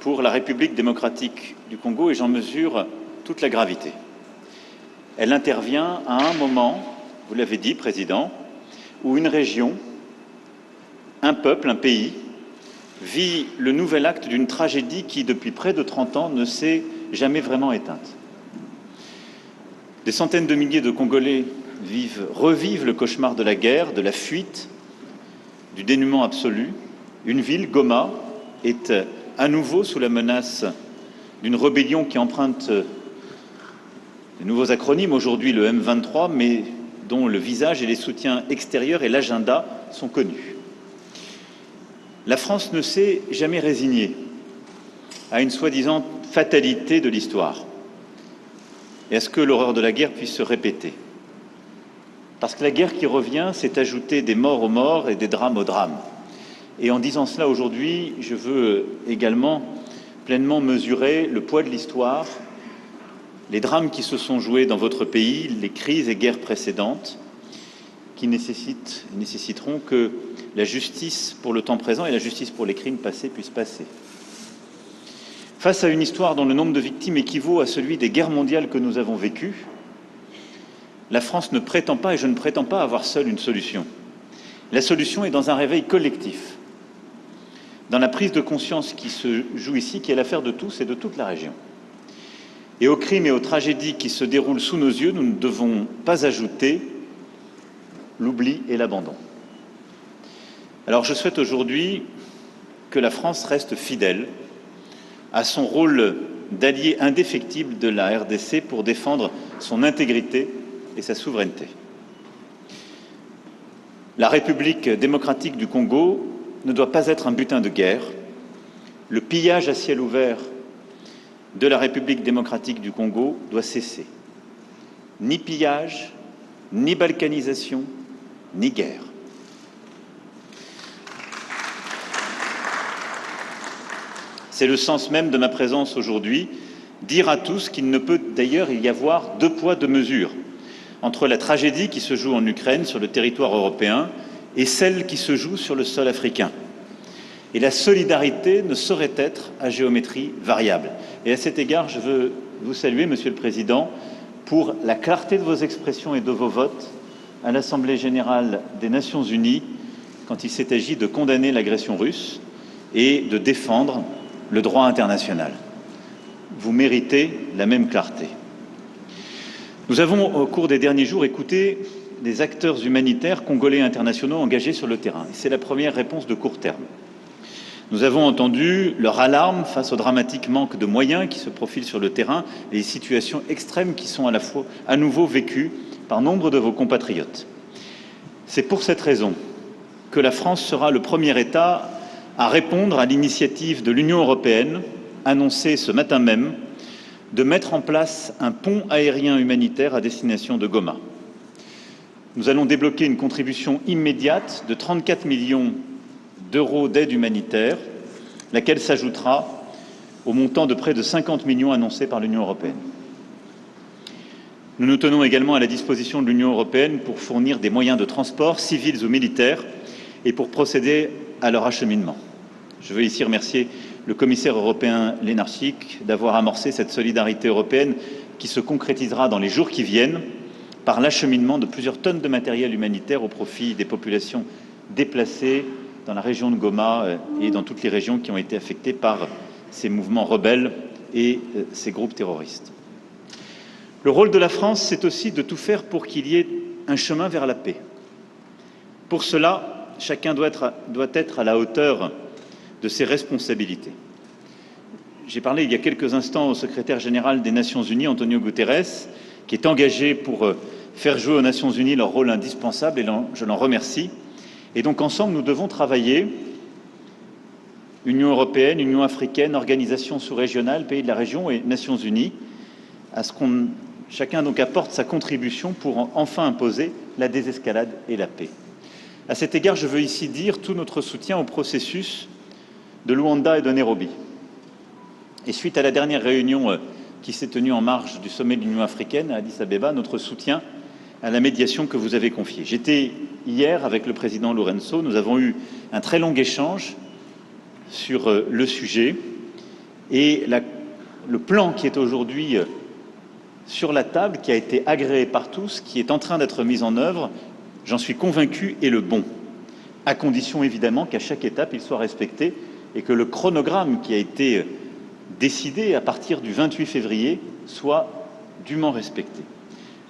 pour la République démocratique du Congo et j'en mesure toute la gravité. Elle intervient à un moment, vous l'avez dit, Président, où une région, un peuple, un pays, vit le nouvel acte d'une tragédie qui, depuis près de 30 ans, ne s'est jamais vraiment éteinte. Des centaines de milliers de Congolais revivent le cauchemar de la guerre, de la fuite, du dénuement absolu. Une ville, Goma, est à nouveau sous la menace d'une rébellion qui emprunte de nouveaux acronymes, aujourd'hui le M23, mais dont le visage et les soutiens extérieurs et l'agenda sont connus. La France ne s'est jamais résignée à une soi-disant fatalité de l'histoire et à ce que l'horreur de la guerre puisse se répéter. Parce que la guerre qui revient, c'est ajouter des morts aux morts et des drames aux drames. Et en disant cela aujourd'hui, je veux également pleinement mesurer le poids de l'histoire, les drames qui se sont joués dans votre pays, les crises et guerres précédentes, qui nécessiteront que la justice pour le temps présent et la justice pour les crimes passés puissent passer. Face à une histoire dont le nombre de victimes équivaut à celui des guerres mondiales que nous avons vécues, la France ne prétend pas, et je ne prétends pas avoir seule une solution. La solution est dans un réveil collectif, dans la prise de conscience qui se joue ici, qui est l'affaire de tous et de toute la région. Et aux crimes et aux tragédies qui se déroulent sous nos yeux, nous ne devons pas ajouter l'oubli et l'abandon. Alors je souhaite aujourd'hui que la France reste fidèle à son rôle d'allié indéfectible de la RDC pour défendre son intégrité et sa souveraineté. La République démocratique du Congo ne doit pas être un butin de guerre. Le pillage à ciel ouvert de la République démocratique du Congo doit cesser. Ni pillage, ni balkanisation, ni guerre. C'est le sens même de ma présence aujourd'hui, dire à tous qu'il ne peut d'ailleurs y avoir 2 poids 2 mesures entre la tragédie qui se joue en Ukraine, sur le territoire européen, et celle qui se joue sur le sol africain. Et la solidarité ne saurait être à géométrie variable. Et à cet égard, je veux vous saluer, Monsieur le Président, pour la clarté de vos expressions et de vos votes à l'Assemblée générale des Nations unies quand il s'est agi de condamner l'agression russe et de défendre le droit international. Vous méritez la même clarté. Nous avons, au cours des derniers jours, écouté des acteurs humanitaires congolais et internationaux engagés sur le terrain. C'est la première réponse de court terme. Nous avons entendu leur alarme face au dramatique manque de moyens qui se profilent sur le terrain et les situations extrêmes qui sont à nouveau vécues par nombre de vos compatriotes. C'est pour cette raison que la France sera le premier État à répondre à l'initiative de l'Union européenne, annoncée ce matin même, de mettre en place un pont aérien humanitaire à destination de Goma. Nous allons débloquer une contribution immédiate de 34 millions d'euros d'aide humanitaire, laquelle s'ajoutera au montant de près de 50 millions annoncés par l'Union européenne. Nous nous tenons également à la disposition de l'Union européenne pour fournir des moyens de transport, civils ou militaires, et pour procéder à leur acheminement. Je veux ici remercier le commissaire européen Lenarčič d'avoir amorcé cette solidarité européenne qui se concrétisera dans les jours qui viennent par l'acheminement de plusieurs tonnes de matériel humanitaire au profit des populations déplacées dans la région de Goma et dans toutes les régions qui ont été affectées par ces mouvements rebelles et ces groupes terroristes. Le rôle de la France, c'est aussi de tout faire pour qu'il y ait un chemin vers la paix. Pour cela, chacun doit être à la hauteur de ses responsabilités. J'ai parlé il y a quelques instants au secrétaire général des Nations Unies, Antonio Guterres, qui est engagé pour faire jouer aux Nations Unies leur rôle indispensable, et je l'en remercie. Et donc ensemble, nous devons travailler, Union européenne, Union africaine, organisations sous-régionales, pays de la région et Nations Unies, à ce qu'on chacun donc apporte sa contribution pour enfin imposer la désescalade et la paix. À cet égard, je veux ici dire tout notre soutien au processus de Luanda et de Nairobi. Et suite à la dernière réunion qui s'est tenue en marge du sommet de l'Union africaine à Addis Abeba, notre soutien à la médiation que vous avez confiée. J'étais hier avec le président Lourenço, nous avons eu un très long échange sur le sujet et le plan qui est aujourd'hui sur la table, qui a été agréé par tous, qui est en train d'être mis en œuvre, j'en suis convaincu, est le bon, à condition évidemment qu'à chaque étape il soit respecté et que le chronogramme qui a été décidé à partir du 28 février soit dûment respecté.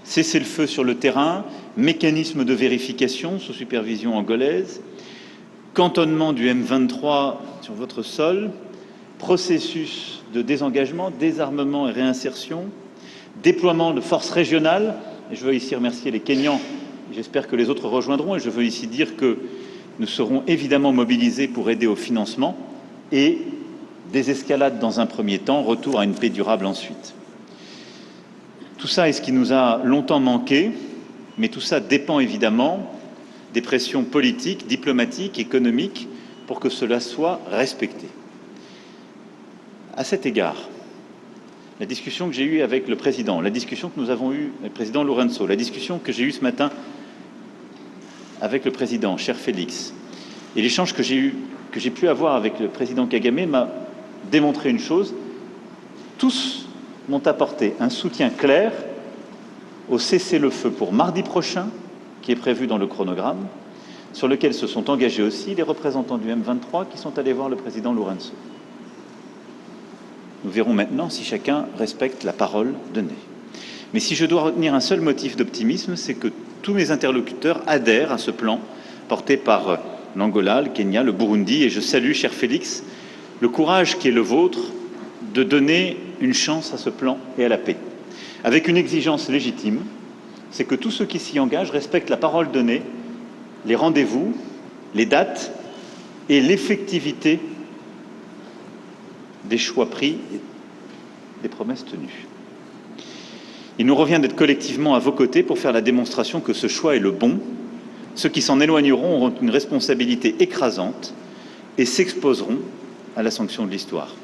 Cessez-le-feu sur le terrain, mécanisme de vérification sous supervision angolaise, cantonnement du M23 sur votre sol, processus de désengagement, désarmement et réinsertion, déploiement de forces régionales. Et je veux ici remercier les Kenyans, j'espère que les autres rejoindront, et je veux ici dire que nous serons évidemment mobilisés pour aider au financement et désescalade dans un premier temps, retour à une paix durable ensuite. Tout ça est ce qui nous a longtemps manqué, mais tout ça dépend évidemment des pressions politiques, diplomatiques, économiques, pour que cela soit respecté. À cet égard, la discussion que j'ai eue avec le président, la discussion que nous avons eue avec le président Lourenço, la discussion que j'ai eue ce matin avec le président, cher Félix, et l'échange que j'ai pu avoir avec le président Kagame m'a démontré une chose: tous m'ont apporté un soutien clair au cessez-le-feu pour mardi prochain, qui est prévu dans le chronogramme, sur lequel se sont engagés aussi les représentants du M23 qui sont allés voir le président Lourenço. Nous verrons maintenant si chacun respecte la parole donnée. Mais si je dois retenir un seul motif d'optimisme, c'est que tous mes interlocuteurs adhèrent à ce plan porté par l'Angola, le Kenya, le Burundi, et je salue, cher Félix, le courage qui est le vôtre de donner une chance à ce plan et à la paix, avec une exigence légitime, c'est que tous ceux qui s'y engagent respectent la parole donnée, les rendez-vous, les dates et l'effectivité des choix pris et des promesses tenues. Il nous revient d'être collectivement à vos côtés pour faire la démonstration que ce choix est le bon. Ceux qui s'en éloigneront auront une responsabilité écrasante et s'exposeront à la sanction de l'histoire.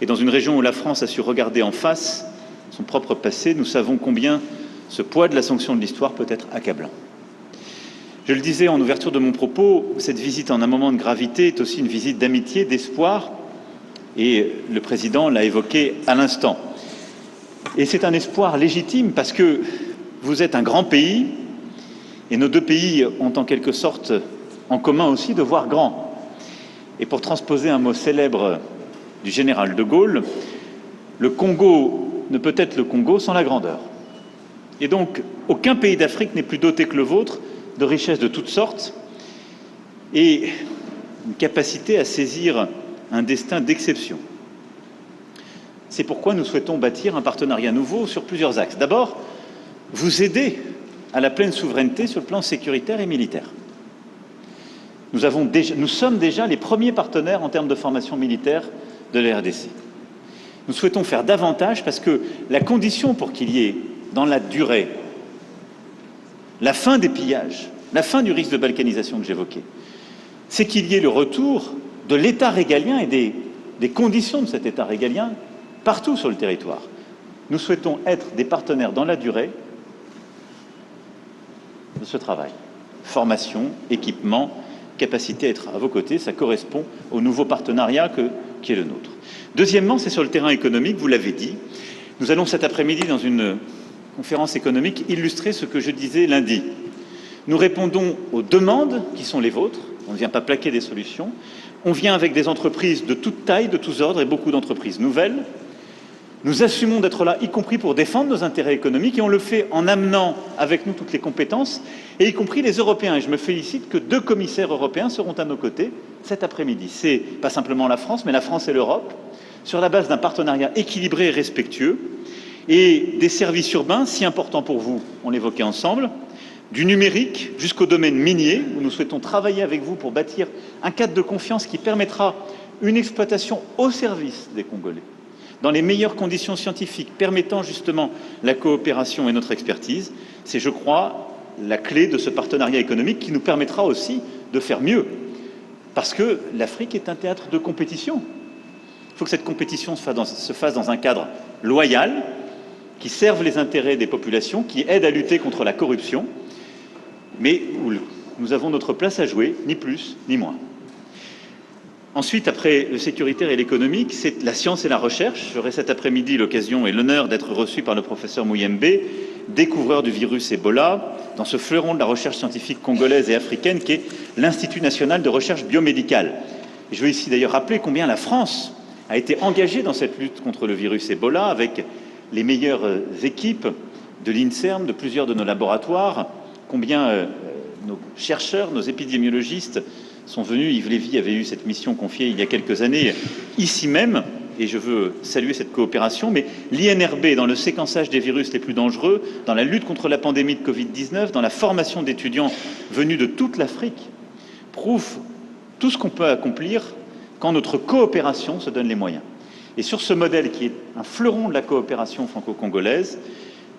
Et dans une région où la France a su regarder en face son propre passé, nous savons combien ce poids de la sanction de l'histoire peut être accablant. Je le disais en ouverture de mon propos, cette visite en un moment de gravité est aussi une visite d'amitié, d'espoir, et le président l'a évoqué à l'instant. Et c'est un espoir légitime parce que vous êtes un grand pays, et nos deux pays ont en quelque sorte en commun aussi de voir grand. Et pour transposer un mot célèbre du général de Gaulle, le Congo ne peut être le Congo sans la grandeur. Et donc, aucun pays d'Afrique n'est plus doté que le vôtre de richesses de toutes sortes et une capacité à saisir un destin d'exception. C'est pourquoi nous souhaitons bâtir un partenariat nouveau sur plusieurs axes. D'abord, vous aider à la pleine souveraineté sur le plan sécuritaire et militaire. Nous sommes déjà les premiers partenaires en termes de formation militaire de la RDC. Nous souhaitons faire davantage parce que la condition pour qu'il y ait, dans la durée, la fin des pillages, la fin du risque de balkanisation que j'évoquais, c'est qu'il y ait le retour de l'État régalien et des conditions de cet État régalien partout sur le territoire. Nous souhaitons être des partenaires dans la durée de ce travail. Formation, équipement, capacité à être à vos côtés, ça correspond au nouveau partenariat qui est le nôtre. Deuxièmement, c'est sur le terrain économique, vous l'avez dit, Nous allons cet après-midi, dans une conférence économique, illustrer ce que je disais lundi. Nous répondons aux demandes qui sont les vôtres. On ne vient pas plaquer des solutions. On vient avec des entreprises de toute taille, de tous ordres et beaucoup d'entreprises nouvelles. Nous assumons d'être là, y compris pour défendre nos intérêts économiques, et on le fait en amenant avec nous toutes les compétences, et y compris les Européens. Et je me félicite que 2 commissaires européens seront à nos côtés cet après-midi. C'est pas simplement la France, mais la France et l'Europe, sur la base d'un partenariat équilibré et respectueux, et des services urbains si importants pour vous, on l'évoquait ensemble, du numérique jusqu'au domaine minier, où nous souhaitons travailler avec vous pour bâtir un cadre de confiance qui permettra une exploitation au service des Congolais, dans les meilleures conditions scientifiques, permettant justement la coopération et notre expertise. C'est, je crois, la clé de ce partenariat économique qui nous permettra aussi de faire mieux. Parce que l'Afrique est un théâtre de compétition. Il faut que cette compétition se fasse dans un cadre loyal, qui serve les intérêts des populations, qui aide à lutter contre la corruption, mais où nous avons notre place à jouer, ni plus ni moins. Ensuite, après le sécuritaire et l'économique, c'est la science et la recherche. J'aurai cet après-midi l'occasion et l'honneur d'être reçu par le professeur Mouyembe, découvreur du virus Ebola, dans ce fleuron de la recherche scientifique congolaise et africaine qui est l'Institut national de recherche biomédicale. Et je veux ici d'ailleurs rappeler combien la France a été engagée dans cette lutte contre le virus Ebola, avec les meilleures équipes de l'INSERM, de plusieurs de nos laboratoires, combien nos chercheurs, nos épidémiologistes sont venus. Yves Lévy avait eu cette mission confiée il y a quelques années, ici même, et je veux saluer cette coopération, mais l'INRB, dans le séquençage des virus les plus dangereux, dans la lutte contre la pandémie de Covid-19, dans la formation d'étudiants venus de toute l'Afrique, prouve tout ce qu'on peut accomplir quand notre coopération se donne les moyens. Et sur ce modèle qui est un fleuron de la coopération franco-congolaise,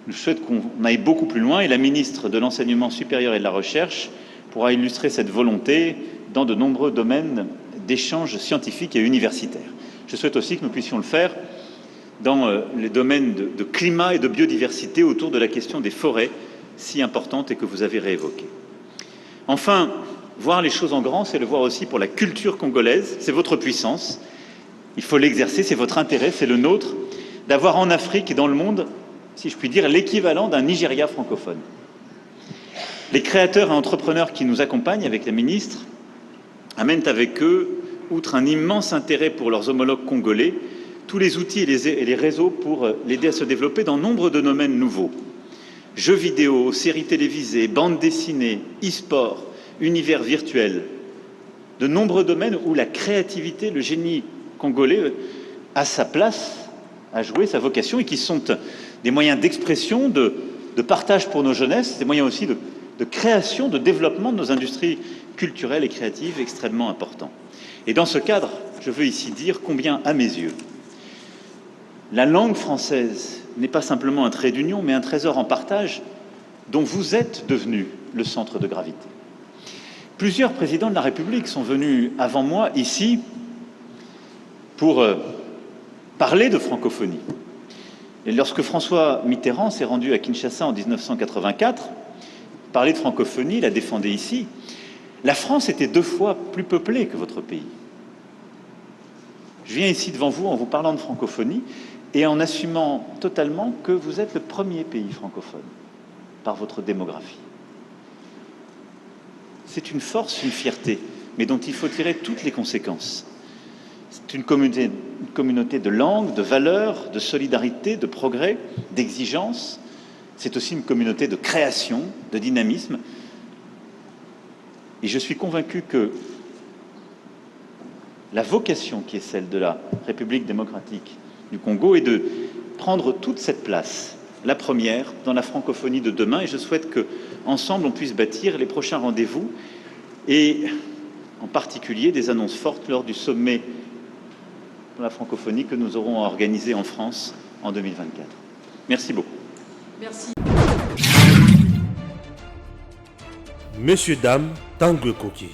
je souhaite qu'on aille beaucoup plus loin, et la ministre de l'Enseignement supérieur et de la Recherche pourra illustrer cette volonté dans de nombreux domaines d'échanges scientifiques et universitaires. Je souhaite aussi que nous puissions le faire dans les domaines de climat et de biodiversité, autour de la question des forêts, si importante et que vous avez réévoquée. Enfin, voir les choses en grand, c'est le voir aussi pour la culture congolaise. C'est votre puissance. Il faut l'exercer, c'est votre intérêt, c'est le nôtre, d'avoir en Afrique et dans le monde, si je puis dire, l'équivalent d'un Nigeria francophone. Les créateurs et entrepreneurs qui nous accompagnent avec la ministre amènent avec eux, outre un immense intérêt pour leurs homologues congolais, tous les outils et les réseaux pour l'aider à se développer dans nombre de domaines nouveaux. Jeux vidéo, séries télévisées, bandes dessinées, e-sport, univers virtuel. De nombreux domaines où la créativité, le génie congolais a sa place à jouer, sa vocation, et qui sont des moyens d'expression, de partage pour nos jeunesses, des moyens aussi de création, de développement de nos industries culturelles et créatives extrêmement importants. Et dans ce cadre, je veux ici dire combien, à mes yeux, la langue française n'est pas simplement un trait d'union, mais un trésor en partage dont vous êtes devenu le centre de gravité. Plusieurs présidents de la République sont venus avant moi ici pour parler de francophonie. Et lorsque François Mitterrand s'est rendu à Kinshasa en 1984, parler de francophonie, la défendait ici, la France était 2 fois plus peuplée que votre pays. Je viens ici devant vous en vous parlant de francophonie et en assumant totalement que vous êtes le premier pays francophone par votre démographie. C'est une force, une fierté, mais dont il faut tirer toutes les conséquences. C'est une communauté de langues, de valeurs, de solidarité, de progrès, d'exigence. C'est aussi une communauté de création, de dynamisme. Et je suis convaincu que la vocation qui est celle de la République démocratique du Congo est de prendre toute cette place, la première, dans la francophonie de demain. Et je souhaite qu'ensemble, on puisse bâtir les prochains rendez-vous et en particulier des annonces fortes lors du sommet de la francophonie que nous aurons organisé en France en 2024. Merci beaucoup. Merci. Messieurs, dames, Tanguy Koki.